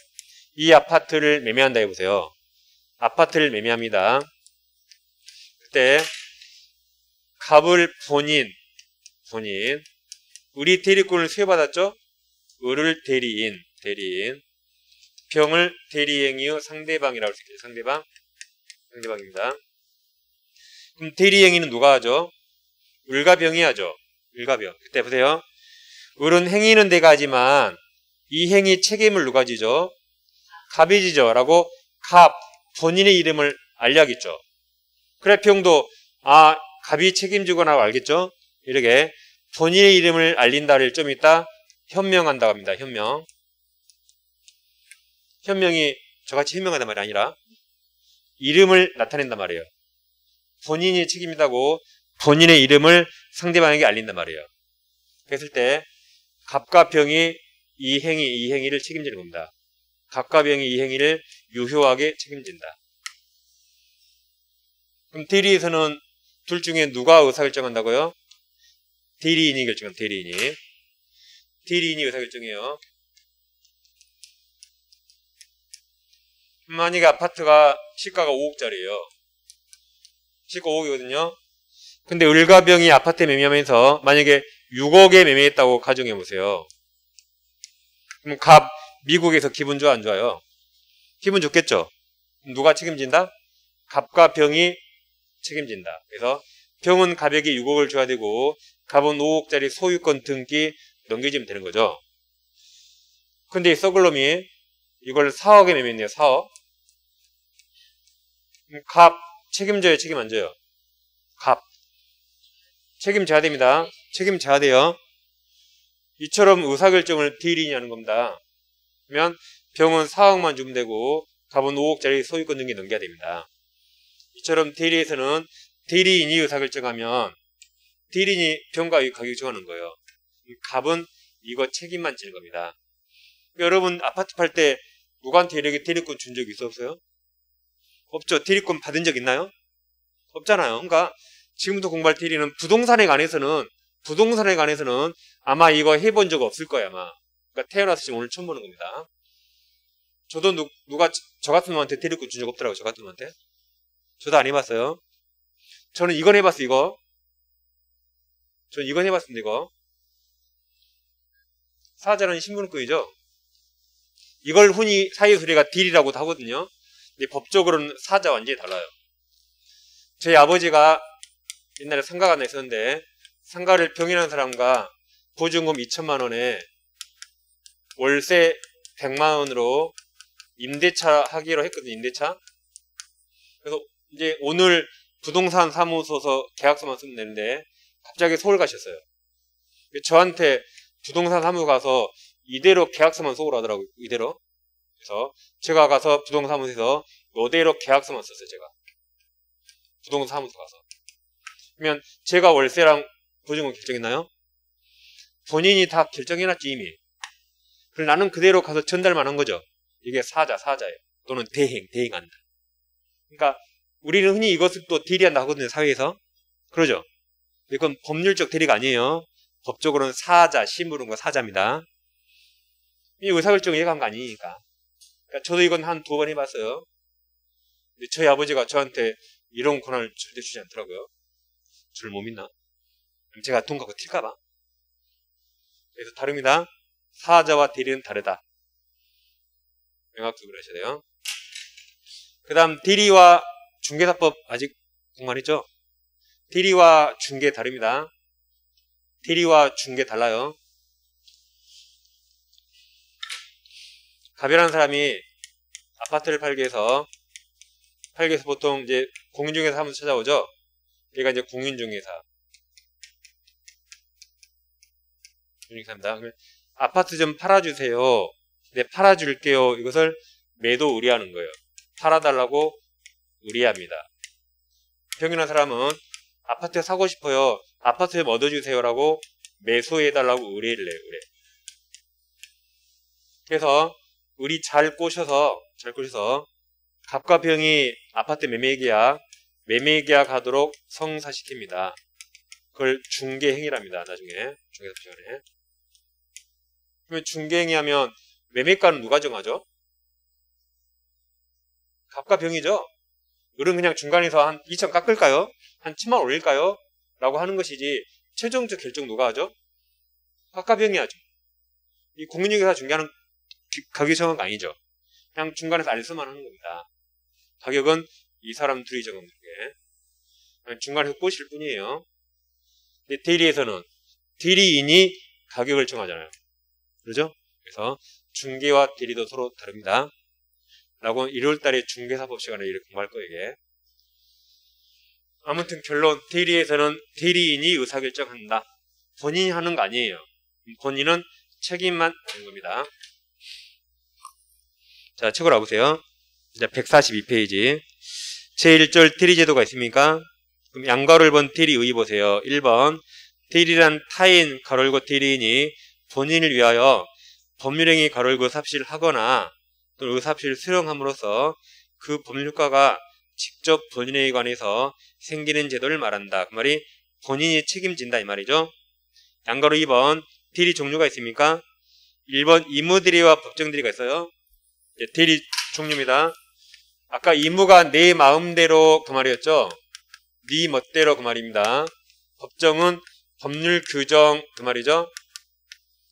S1: 이 아파트를 매매한다 해보세요. 아파트를 매매합니다. 그때 갑을 본인 을이 대리권을 수여받았죠. 을을 대리인 병을 대리행위의 상대방이라고 할 수 있겠죠. 상대방입니다. 그럼 대리행위는 누가 하죠? 을과 병이 하죠. 을과 병. 그때 보세요. 을은 행위는 내가 하지만 이 행위 책임을 누가 지죠? 갑이 지죠. 라고 갑 본인의 이름을 알려야겠죠. 그래 병도 갑이 책임지거나 알겠죠? 이렇게 본인의 이름을 알린다를 좀 이따 현명한다고 합니다. 현명이 저같이 현명하단 말이 아니라 이름을 나타낸단 말이에요. 본인이 책임이다고 본인의 이름을 상대방에게 알린단 말이에요. 그랬을 때 갑과 병이 이 행위를 책임지는 겁니다. 갑과 병이 이 행위를 유효하게 책임진다. 그럼 대리에서는 둘 중에 누가 의사결정한다고요? 대리인이 결정합니다. 대리인이 의사결정해요. 만약에 아파트가 시가가 5억짜리예요. 시가 5억이거든요. 근데 을과 병이 아파트 매매하면서 만약에 6억에 매매했다고 가정해보세요. 그럼 갑 미국에서 기분 좋아 안 좋아요? 기분 좋겠죠. 누가 책임진다? 갑과 병이 책임진다. 그래서 병은 갑에게 6억을 줘야 되고 갑은 5억짜리 소유권 등기 넘겨주면 되는 거죠. 근데 이 썩을 놈이 이걸 4억에 매매했네요. 4억. 갑 책임져요? 책임 안 져요? 갑 책임져야 됩니다. 책임져야 돼요. 이처럼 의사결정을 대리인이 하는 겁니다. 그러면 병은 4억만 주면 되고 갑은 5억짜리 소유권 등기 넘겨야 됩니다. 이처럼 대리에서는 대리인이 의사결정하면 대리인이 병과 가격 정하는 거예요. 갑은 이거 책임만 지는 겁니다. 여러분 아파트 팔 때 누구한테 이렇게 대리권 준 적 있어 없어요? 없죠. 대리권 받은 적 있나요? 없잖아요. 그러니까 지금부터 공부할 대리는 부동산에 관해서는 아마 이거 해본 적 없을 거예요. 아마. 그러니까 태어나서 지금 오늘 처음 보는 겁니다. 저도 누가 저 같은 놈한테 대리권 준 적 없더라고요. 저 같은 놈한테. 저도 안 해봤어요. 저는 이건 해봤어요. 저는 이건 해봤습니다. 이거. 사자는 신분권이죠. 이걸 흔히 사회에서 우리가 딜이라고도 하거든요. 근데 법적으로는 사자 완전히 달라요. 저희 아버지가 옛날에 상가가 하나 있었는데 상가를 병이라는 사람과 보증금 2천만 원에 월세 100만 원으로 임대차 하기로 했거든요. 임대차. 그래서 이제 오늘 부동산 사무소서 계약서만 쓰면 되는데 갑자기 서울 가셨어요. 저한테 부동산 사무소 가서 이대로 계약서만 쏘으로 하더라고요. 이대로. 그래서 제가 가서 부동산 사무소에서 이대로 계약서만 썼어요. 제가. 부동산 사무소 가서. 그러면 제가 월세랑 보증금 결정했나요? 본인이 다 결정해놨지 이미. 그럼 나는 그대로 가서 전달만 한 거죠. 이게 사자예요. 또는 대행한다. 그러니까 우리는 흔히 이것을 또 대리한다 하거든요. 사회에서. 그러죠. 이건 법률적 대리가 아니에요. 법적으로는 사자, 심부름과 사자입니다. 이 의사결정 이해가 한 거 아니니까. 그러니까 저도 이건 한 2번 해봤어요. 근데 저희 아버지가 저한테 이런 권한을 절대 주지 않더라고요. 저를 못 믿나? 제가 돈 갖고 튈까봐. 그래서 다릅니다. 사자와 대리는 다르다. 명확히 구분하셔야 돼요. 그 다음 대리와 중개사법 아직 공부했죠? 대리와 중개 다릅니다. 대리와 중개 달라요. 가별한 사람이 아파트를 팔기 위해서 보통 이제 공인중개사 한번 찾아오죠. 얘가 이제 공인중개사. 공인중개사입니다. 그러면 아파트 좀 팔아주세요. 네, 팔아줄게요. 이것을 매도 의뢰하는 거예요. 팔아달라고 의뢰합니다. 평균한 사람은 아파트 사고 싶어요. 아파트 좀 얻어주세요라고 매수해달라고 의뢰를 해요. 의뢰. 그래서 우리 잘 꼬셔서 갑과 병이 아파트 매매계약 하도록 성사시킵니다. 그걸 중개행위랍니다. 나중에 중개사 시간에. 그러면 중개행위하면 매매가는 누가 정하죠? 갑과 병이죠. 을은 그냥 중간에서 한 2천 깎을까요? 한 1000만 올릴까요? 라고 하는 것이지 최종적 결정 누가 하죠? 갑과 병이 하죠. 이 공인중개사 중개하는 가격 정한 거 아니죠. 그냥 중간에서 알수만 하는 겁니다. 가격은 이 사람 둘이 정하는 게 중간에서 꼬실 뿐이에요. 근데 대리에서는 대리인이 가격을 정하잖아요. 그렇죠? 그래서 중개와 대리도 서로 다릅니다. 라고 1월달에 중개사법 시간에 이렇게 공부할 거예요. 이게. 아무튼 결론, 대리에서는 대리인이 의사결정한다. 본인이 하는 거 아니에요. 본인은 책임만 하는 겁니다. 자, 책을 와보세요. 이제 142페이지. 제1절 대리제도가 있습니까? 그럼 양가로를 본 대리의 보세요. 1번 대리란 타인 가로열고 대리인이 본인을 위하여 법률행위 가로열고 삽시를 하거나 또는 의삽시를 수령함으로써 그 법률효과가 직접 본인에 관해서 생기는 제도를 말한다. 그 말이 본인이 책임진다 이 말이죠. 양가로 2번 대리 종류가 있습니까? 1번 임무대리와 법정대리가 있어요. 대리 종류입니다. 아까 임무가 내 마음대로 그 말이었죠. 네 멋대로 그 말입니다. 법정은 법률 규정 그 말이죠.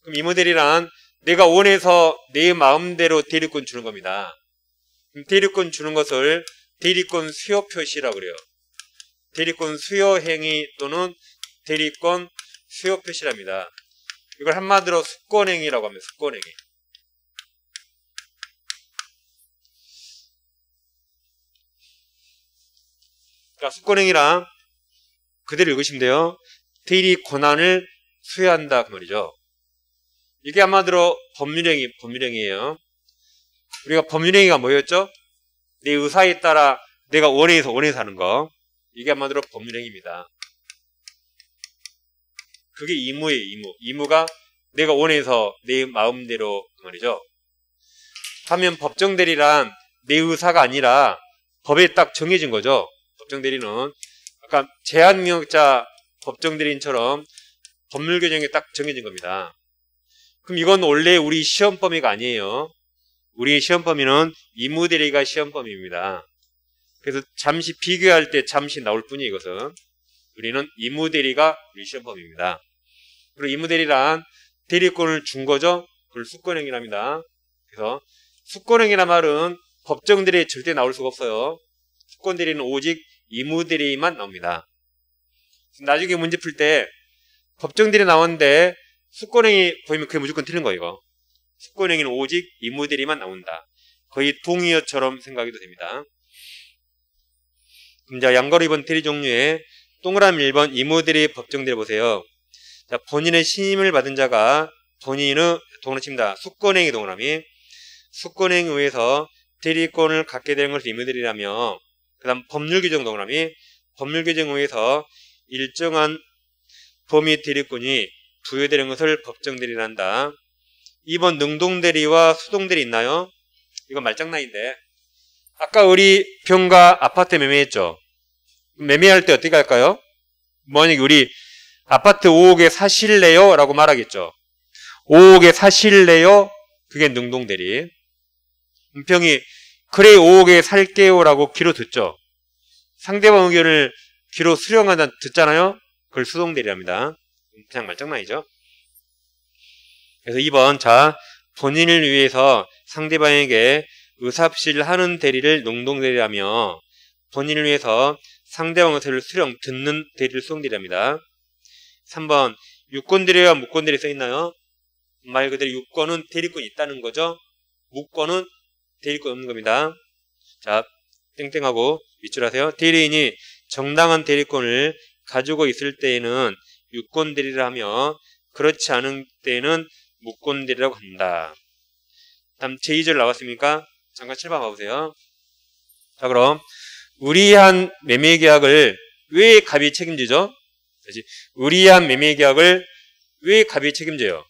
S1: 그럼 임무대리란 내가 원해서 내 마음대로 대리권 주는 겁니다. 그럼 대리권 주는 것을 대리권 수요 표시라고 그래요. 대리권 수요 행위 또는 대리권 수요 표시랍니다. 이걸 한마디로 수권행위라고 합니다. 수권행위. 그러니까 수권행위랑 그대로 읽으시면 돼요. 대리 권한을 수여한다 그 말이죠. 이게 한마디로 법률행위예요. 우리가 법률행위가 뭐였죠? 내 의사에 따라 내가 원해서 하는 거. 이게 한마디로 법률행위입니다. 그게 임무예요. 임무가 내가 원해서 내 마음대로 그 말이죠. 하면 법정대리란 내 의사가 아니라 법에 딱 정해진 거죠. 법정대리는 아까 제한명령자 법정대리인처럼 법률 규정에 딱 정해진 겁니다. 그럼 이건 원래 우리 시험 범위가 아니에요. 우리 시험 범위는 임무대리가 시험 범위입니다. 그래서 잠시 비교할 때 잠시 나올 뿐이에요. 이것은 우리는 임무대리가 우리 시험 범위입니다. 그리고 임무대리란 대리권을 준 거죠. 그걸 수권행위랍니다. 그래서 수권행위란 말은 법정대리에 절대 나올 수가 없어요. 수권대리는 오직 임무대리만 나옵니다. 나중에 문제 풀 때 법정대리 나오는데 수권행위 보이면 그게 무조건 틀린 거예요. 이거. 수권행위는 오직 임무대리만 나온다. 거의 동의어처럼 생각해도 됩니다. 그럼 자, 양가로 2번 대리 종류에 동그라미 1번 임무대리 법정대리 보세요. 자, 본인의 신임을 받은 자가 본인의 동그라미 칩니다. 수권행위 동그라미. 수권행위에 의해서 대리권을 갖게 되는 것을 의무대리라며, 그 다음 법률규정 동그라미. 법률규정에 의해서 일정한 범위 대리권이 부여되는 것을 법정대리란다. 2번 능동대리와 수동대리 있나요? 이건 말장난인데, 아까 우리 병가 아파트 매매했죠? 매매할 때 어떻게 할까요? 만약에 우리 아파트 5억에 사실래요? 라고 말하겠죠. 5억에 사실래요? 그게 능동대리. 병이 그래 5억에 살게요 라고 귀로 듣죠. 상대방 의견을 귀로 수령한다 듣잖아요. 그걸 수동대리랍니다. 그냥 말장난이죠. 그래서 2번, 자, 본인을 위해서 상대방에게 의사합시를 하는 대리를 능동대리라며, 본인을 위해서 상대방 의사를 수령, 듣는 대리를 수동대리랍니다. 3번, 유권대리와 무권대리 써있나요? 말 그대로 유권은 대리권이 있다는 거죠. 무권은 대리권 없는 겁니다. 자, 땡땡하고 밑줄 하세요. 대리인이 정당한 대리권을 가지고 있을 때에는 유권대리를 하며, 그렇지 않은 때에는 무권대리라고 한다. 다음 제2절 나왔습니까? 잠깐 7번 봐보세요. 자, 그럼 우리한 매매계약을 왜 갑이 책임지죠? 우리한 매매계약을 왜 갑이 책임져요?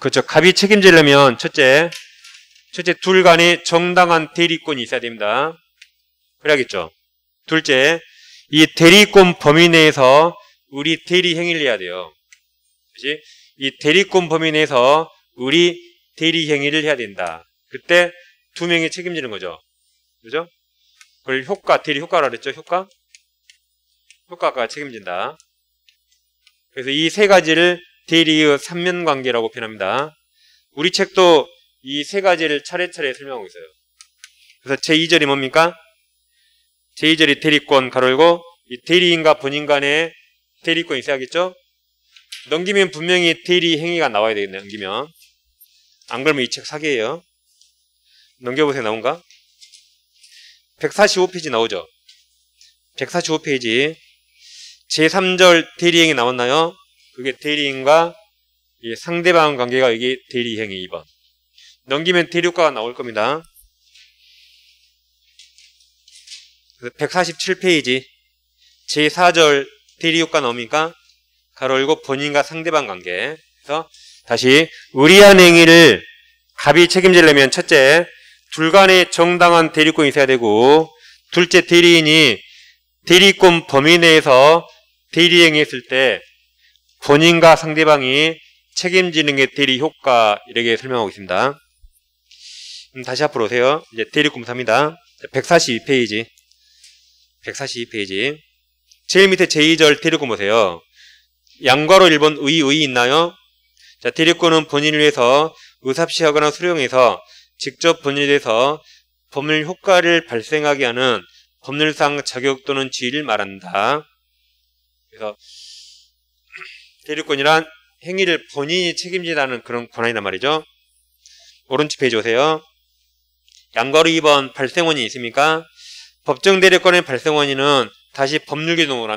S1: 그렇죠. 갑이 책임지려면 첫째 둘 간에 정당한 대리권이 있어야 됩니다. 그래야겠죠. 둘째, 이 대리권 범위 내에서 우리 대리 행위를 해야 돼요. 그렇지? 이 대리권 범위 내에서 우리 대리 행위를 해야 된다. 그때 두 명이 책임지는 거죠. 그죠? 그걸 대리 효과라 그랬죠? 효과가 책임진다. 그래서 이 세 가지를 대리의 삼면관계라고 표현합니다. 우리 책도 이 세 가지를 차례차례 설명하고 있어요. 그래서 제2절이 뭡니까? 제2절이 대리권 가로 열고, 이 대리인과 본인 간에 대리권이 있어야겠죠? 넘기면 분명히 대리 행위가 나와야 되겠네. 넘기면. 안 그러면 이 책 사기예요. 넘겨보세요. 나온가? 145페이지 나오죠? 145페이지 제3절 대리행위 나왔나요? 그게 대리인과 상대방 관계가 이게 대리행위 2번. 넘기면 대리효과가 나올 겁니다. 147페이지 제4절 대리효과 나옵니까? 가로 열고 본인과 상대방 관계. 그래서 다시 우리한 행위를 갑이 책임지려면 첫째, 둘 간에 정당한 대리권이 있어야 되고, 둘째, 대리인이 대리권 범위 내에서 대리행위했을 때 본인과 상대방이 책임지는 게 대리효과, 이렇게 설명하고 있습니다. 다시 앞으로 오세요. 이제 대리권사입니다. 142페이지. 제일 밑에 제2절 대리권 보세요. 양괄호 1번 의 있나요? 자, 대리권은 본인을 위해서 의사합시하거나 수령해서 직접 본인에 대해서 법률 효과를 발생하게 하는 법률상 자격 또는 지위를 말한다. 그래서 대리권이란 행위를 본인이 책임지다는 그런 권한이란 말이죠. 오른쪽 페이지 오세요. 양괄호 2번 발생원이 있습니까? 법정 대리권의 발생원인은 다시 법률규정으로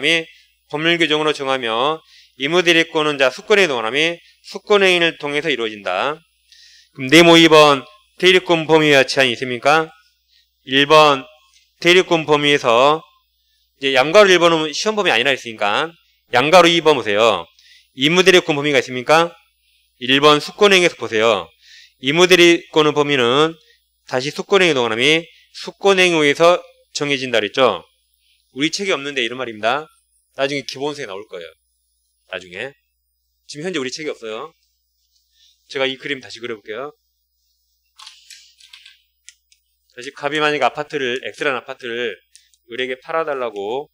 S1: 법률규정으로 정하며, 의무대리권은 수권행위 동그라미 수권행위를 통해서 이루어진다. 그럼 네모 2번 대리권 범위와 제한이 있습니까? 1번 대리권 범위에서 이제 양괄호 1번은 시험 범위 아니라 했으니까 양괄호 2번 보세요. 의무대리권 범위가 있습니까? 1번 수권행위에서 보세요. 의무대리권의 범위는 다시 수권행위 동그라미 수권행위에서 정해진다 그랬죠? 우리 책이 없는데 이런 말입니다. 나중에 기본서에 나올 거예요. 나중에. 지금 현재 우리 책이 없어요. 제가 이 그림 다시 그려볼게요. 다시 갑이 만약에 X라는 아파트를 을에게 팔아달라고,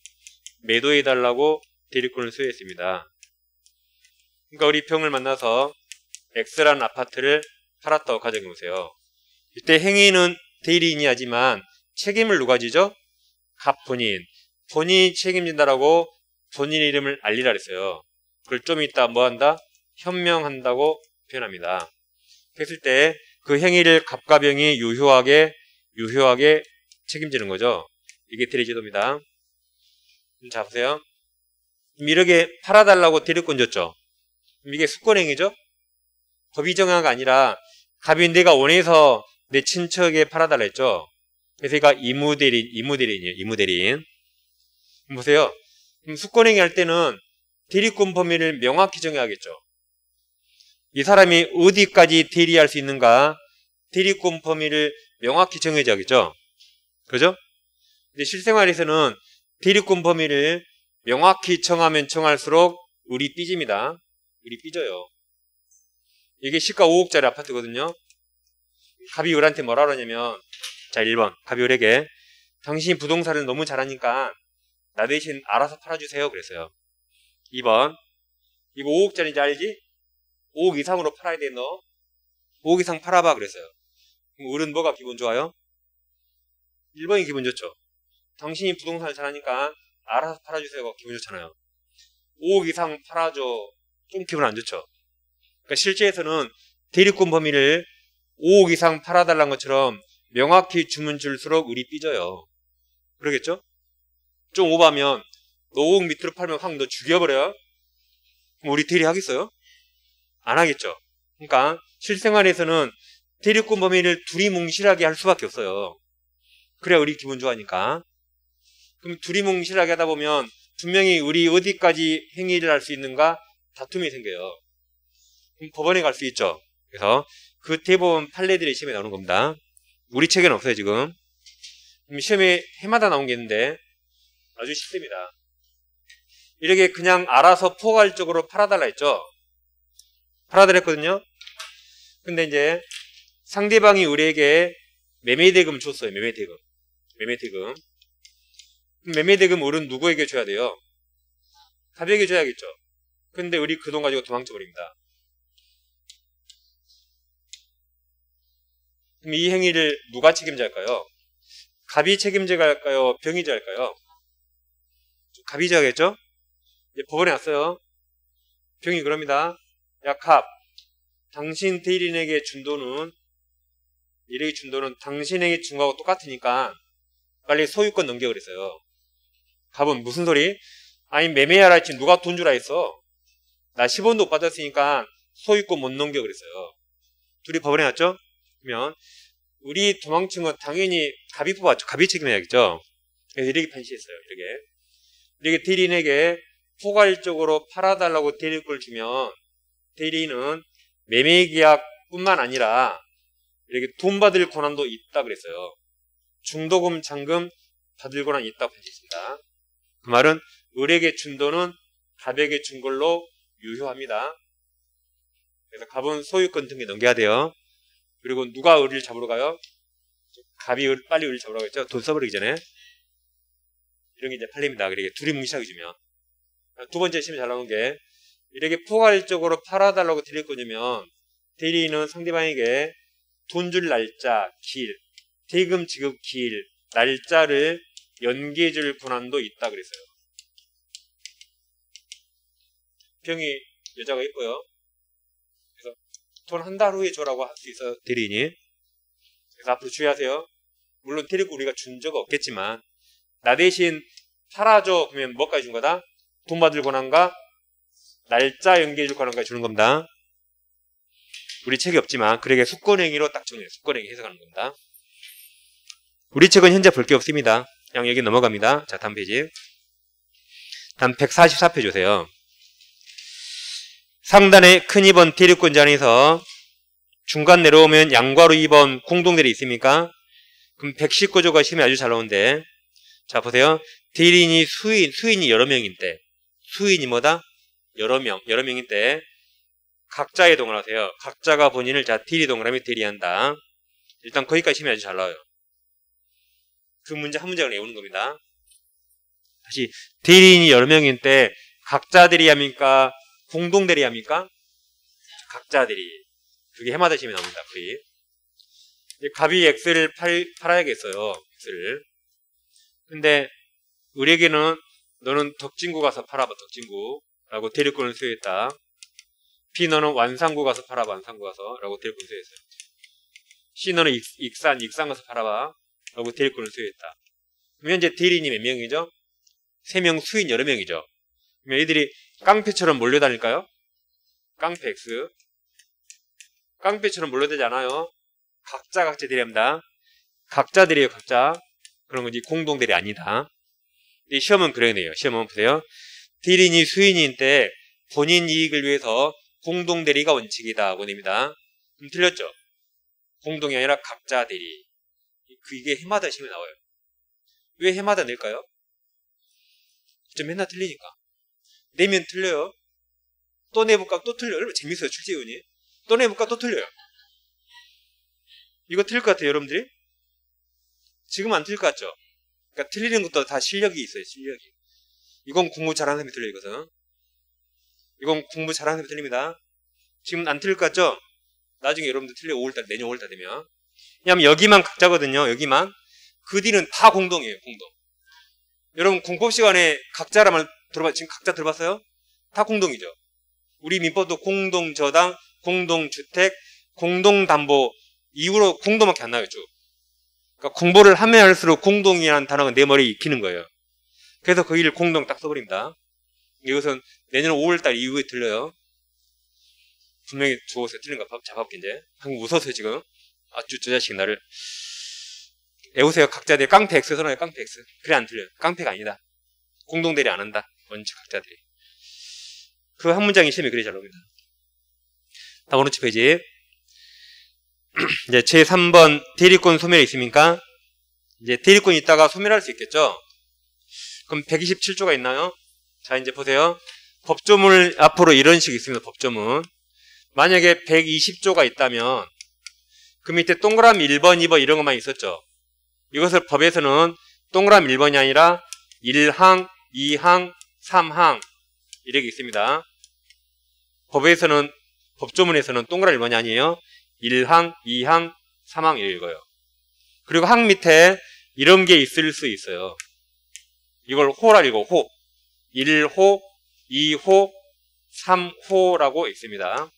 S1: 매도해달라고 대리권을 수여했습니다. 그러니까 우리 병을 만나서 X라는 아파트를 팔았다고 가정해보세요. 이때 행위는 대리인이 하지만 책임을 누가 지죠? 갑 본인이 책임진다라고 본인 이름을 알리라 그랬어요. 그걸 좀 이따 뭐 한다? 현명한다고 표현합니다. 그랬을 때 그 행위를 갑과 병이 유효하게 책임지는 거죠. 이게 대리제도입니다. 자, 보세요. 이렇게 팔아달라고 대리권 줬죠. 이게 수권행위죠? 법이 정한 게 아니라 갑이 내가 원해서 내 친척에 팔아달라 했죠. 그래서 얘가 이무대리인이에요. 이무대리인. 보세요. 그럼 수권행위 할 때는 대리권 범위를 명확히 정해야겠죠. 이 사람이 어디까지 대리할 수 있는가 대리권 범위를 명확히 정해줘야겠죠. 그죠? 근데 실생활에서는 대리권 범위를 명확히 정하면 정할수록 우리 삐집니다. 우리 삐져요. 이게 시가 5억짜리 아파트거든요. 갑이 을한테 뭐라 그러냐면, 자, 1번. 갑이 을에게 당신이 부동산을 너무 잘하니까 나 대신 알아서 팔아주세요. 그랬어요. 2번. 이거 5억짜리인지 알지? 5억 이상으로 팔아야 돼, 너. 5억 이상 팔아봐. 그랬어요. 그럼 을은 뭐가 기분 좋아요? 1번이 기분 좋죠. 당신이 부동산을 잘하니까 알아서 팔아주세요. 기분 좋잖아요. 5억 이상 팔아줘. 좀 기분 안 좋죠. 그러니까 실제에서는 대리권 범위를 5억 이상 팔아달라는 것처럼 명확히 주면 줄수록 을이 삐져요. 그러겠죠? 좀 오버하면 너 5억 밑으로 팔면 확 너 죽여버려요. 그럼 우리 대리 하겠어요? 안 하겠죠. 그러니까 실생활에서는 대리권 범위를 두리뭉실하게 할 수밖에 없어요. 그래야 우리 기분 좋아하니까. 그럼 두리뭉실하게 하다 보면 분명히 우리 어디까지 행위를 할 수 있는가 다툼이 생겨요. 그럼 법원에 갈 수 있죠. 그래서 그 대법원 판례들이 시험에 나오는 겁니다. 우리 책에는 없어요 지금. 그럼 시험에 해마다 나온 게 있는데 아주 쉽습니다. 이렇게 그냥 알아서 포괄적으로 팔아달라 했죠. 팔아달라 했거든요. 근데 이제 상대방이 우리에게 매매대금 줬어요. 매매대금. 매매대금 을은 누구에게 줘야 돼요? 갑에게 줘야겠죠. 근데 우리 그 돈 가지고 도망쳐버립니다. 그럼 이 행위를 누가 책임져야 할까요? 갑이 책임져야 할까요? 병이 져야 할까요? 갑이 져야겠죠? 이제 법원에 왔어요. 병이 그럽니다. 야, 갑. 당신 대리인에게 준 돈은, 이에게 준 돈은 당신에게 준 거하고 똑같으니까 빨리 소유권 넘겨 그랬어요. 갑은 무슨 소리? 아니, 매매하라 했지 누가 돈 주라 했어? 나 10원도 못 받았으니까 소유권 못 넘겨 그랬어요. 둘이 법원에 왔죠? 그러면 우리 도망친 건 당연히 갑이 뽑았죠. 갑이 책임해야겠죠. 그래서 이렇게 판시했어요. 이렇게 대리인에게 포괄적으로 팔아달라고 대리권을 주면 대리인은 매매계약뿐만 아니라 이렇게 돈 받을 권한도 있다 그랬어요. 중도금, 잔금 받을 권한이 있다고 판시했습니다. 그 말은 을에게 준 돈은 갑에게 준 걸로 유효합니다. 그래서 갑은 소유권 등기 넘겨야 돼요. 그리고 누가 을을 잡으러 가요? 갑이 빨리 을을 잡으러 가겠죠? 돈 써버리기 전에. 이런 게 이제 판례입니다. 그러게 둘이 뭉시하게 주면. 두 번째 시험에 잘 나오는 게 이렇게 포괄적으로 팔아달라고 대리권 주면 대리인은 상대방에게 돈 줄 날짜, 길, 대금 지급 길, 날짜를 연기해 줄 권한도 있다 그랬어요. 병이 여자가 있고요. 그래서 돈 한 달 후에 줘라고 할 수 있어요. 대리인이. 그래서 앞으로 주의하세요. 물론 대리권 우리가 준 적 없겠지만 나 대신 팔아줘 그러면 뭐까지 준 거다? 돈 받을 권한과 날짜 연기해 줄 권한까지 주는 겁니다. 우리 책이 없지만 그러게 수권행위로 딱 정해요. 수권행위 해석하는 겁니다. 우리 책은 현재 볼 게 없습니다. 그냥 여기 넘어갑니다. 자, 다음 페이지. 다음 144페이지 오세요. 상단에 큰 2번 대리권자 안에서 중간 내려오면 양괄호 2번 공동대리 있습니까? 그럼 119조가 시험에 아주 잘 나오는데 자 보세요. 대리인이 수인이 여러 명인데 수인이 뭐다? 여러 명인데 각자 이동을 하세요. 각자가 본인을 자 대리 동그라미 대리한다. 일단 거기까지 시험에 아주 잘 나와요. 그 문제 한 문장을 외우는 겁니다. 다시 대리인이 여러 명인데 각자 대리합니까? 공동 대리합니까? 각자 대리. 그게 해마다 시험에 나옵니다. 거의. 갑이 X를 팔아야겠어요. X를. 근데 우리에게는 너는 덕진구 가서 팔아봐. 덕진구 라고 대리권을 수여했다. B 너는 완산구 가서 팔아봐. 완산구 가서 라고 대리권을 수여했어요. C 너는 익산 가서 팔아봐. 라고 대리권을 수여했다. 그럼 현재 대리인이 몇 명이죠? 3명, 수인 여러 명이죠. 그럼 얘들이 깡패처럼 몰려다닐까요? 깡패 X. 깡패처럼 물러대지 않아요. 각자 대리합니다. 각자들이에요, 각자. 그런 거지 공동대리 아니다. 이 시험은 그래야 돼요. 시험은 보세요. 대리인이 수인인 때 본인 이익을 위해서 공동대리가 원칙이다 하고 냅니다. 그럼 틀렸죠? 공동이 아니라 각자 대리. 이게 해마다 시험에 나와요. 왜 해마다 낼까요? 좀 맨날 틀리니까. 내면 틀려요. 또 내볼까? 또 틀려요. 얼마나 재밌어요, 출제위원이. 또 내볼까? 또 틀려요. 이거 틀릴 것 같아요, 여러분들이? 지금 안 틀릴 것 같죠? 그러니까 틀리는 것도 다 실력이 있어요, 실력이. 이건 공부 잘하는 사람이 틀려요, 이것은. 이건 공부 잘하는 사람이 틀립니다. 지금 안 틀릴 것 같죠? 나중에 여러분들 틀려 5월달, 내년 5월달 되면. 왜냐면 여기만 각자거든요, 여기만. 그 뒤는 다 공동이에요, 공동. 여러분, 공법 시간에 각자라면 지금 각자 들어봤어요? 다 공동이죠. 우리 민법도 공동저당, 공동주택, 공동담보 이후로 공동밖에 안 나와요, 쭉. 그러니까 공부를 하면 할수록 공동이라는 단어가 내 머리에 익히는 거예요. 그래서 그 일을 공동 딱 써버립니다. 이것은 내년 5월달 이후에 들려요. 분명히 죽었어요. 틀린 거 잡아볼게, 이제. 방금 웃었어요, 지금. 아주 저 자식 나를. 외우세요. 각자들이 깡패 X 선언해요, 깡패 X. 그래, 안 틀려요. 깡패가 아니다. 공동대리 안 한다. 원칙 각자들이. 그 한 문장이 시험에 그래 잘 나옵니다. 다음 오른쪽 페이지. 이제 제3번 대리권 소멸이 있습니까? 이제 대리권이 있다가 소멸할 수 있겠죠? 그럼 127조가 있나요? 자, 이제 보세요. 법조문 앞으로 이런 식이 있습니다. 법조문. 만약에 120조가 있다면 그 밑에 동그라미 1번, 2번 이런 것만 있었죠. 이것을 법에서는 동그라미 1번이 아니라 1항, 2항, 3항 이렇게 있습니다. 법에서는 법조문에서는 동그라미 1번이 아니에요. 1항, 2항, 3항 이렇게 읽어요. 그리고 항 밑에 이런 게 있을 수 있어요. 이걸 호라 읽고 호. 1호, 2호, 3호라고 있습니다.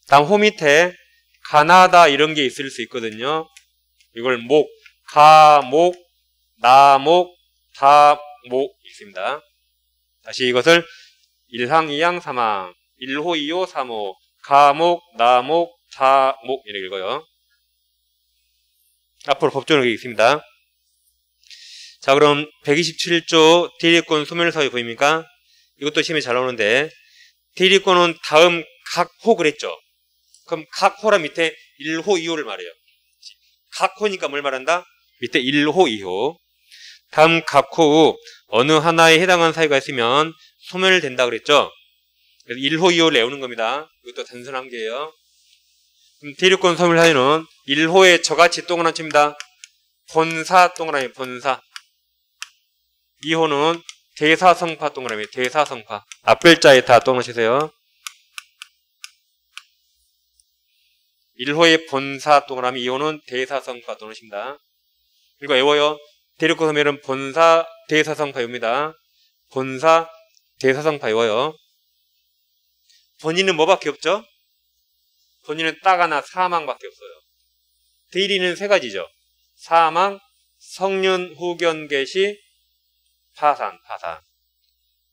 S1: 다음 호 밑에 가나다 이런 게 있을 수 있거든요. 이걸 목, 가목, 나목, 다목 있습니다. 다시 이것을 1항, 2항, 3항, 1호, 2호, 3호, 가목, 나목, 다목 이렇게 읽어요. 앞으로 법조문이 있습니다. 자, 그럼 127조 대리권 소멸 사유 보입니까? 이것도 시험에 잘 나오는데 대리권은 다음 각 호 그랬죠. 그럼 각 호라 밑에 1호, 2호를 말해요. 각 호니까 뭘 말한다? 밑에 1호, 2호. 다음 각 호 후 어느 하나에 해당하는 사유가 있으면 소멸된다 그랬죠. 그래서 1호, 2호를 외우는 겁니다. 이것도 단순한 게요. 그럼 대리권 소멸 사유는 1호에 저같이 동그라미 칩니다. 본사 동그라미 본사. 2호는 대사성파 동그라미 대사성파. 앞글자에 다 동그라미 치세요. 1호의 본사 동그라미 2호는 대사성파 동그라미 칩니다. 이거 외워요. 대리권 소멸은 본사 대사성파입니다. 본사 대사성파 외워요. 본인은 뭐밖에 없죠? 본인은 딱 하나 사망밖에 없어요. 대리는 세 가지죠. 사망, 성년, 후견, 개시, 파산.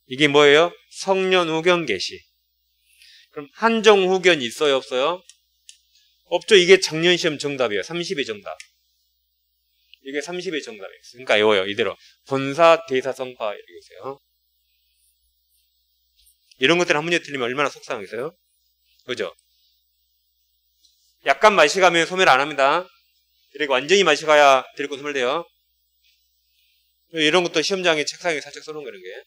S1: 이게 뭐예요? 성년, 후견, 개시. 그럼 한정, 후견 있어요, 없어요? 없죠. 이게 작년 시험 정답이에요. 30의 정답. 이게 30의 정답이에요. 그러니까 외워요. 이대로. 본사, 대사성파 이렇게 있어요. 이런 것들 한 문제 틀리면 얼마나 속상하겠어요? 그죠? 약간 맛이 가면 소멸 안 합니다. 그리고 완전히 맛이 가야 대리권 소멸돼요. 이런 것도 시험장에 책상에 살짝 써놓은 거 이런 게.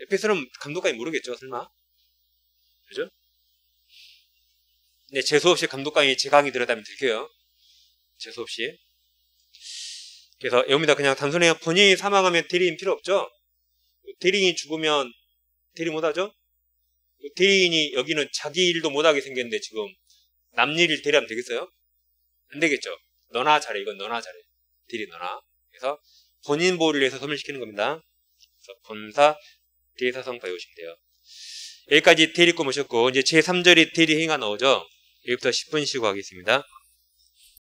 S1: 옆에서는 감독관이 모르겠죠, 설마? 그죠? 네, 재수없이 감독관이 제 강의 들었다면 들켜요. 재수없이. 그래서 외웁니다. 그냥 단순히 본인이 사망하면 대리인 필요 없죠? 대리인이 죽으면 대리 못하죠? 대리인이 여기는 자기 일도 못하게 생겼는데 지금 남 일을 대리하면 되겠어요? 안 되겠죠? 너나 잘해. 이건 너나 잘해. 대리 너나. 그래서 본인 보호를 위해서 소멸시키는 겁니다. 그래서 본사, 대사성파 외우시면 돼요. 여기까지 대리권 모셨고 이제 제3절이 대리행위가 나오죠? 여기부터 10분 쉬고 하겠습니다.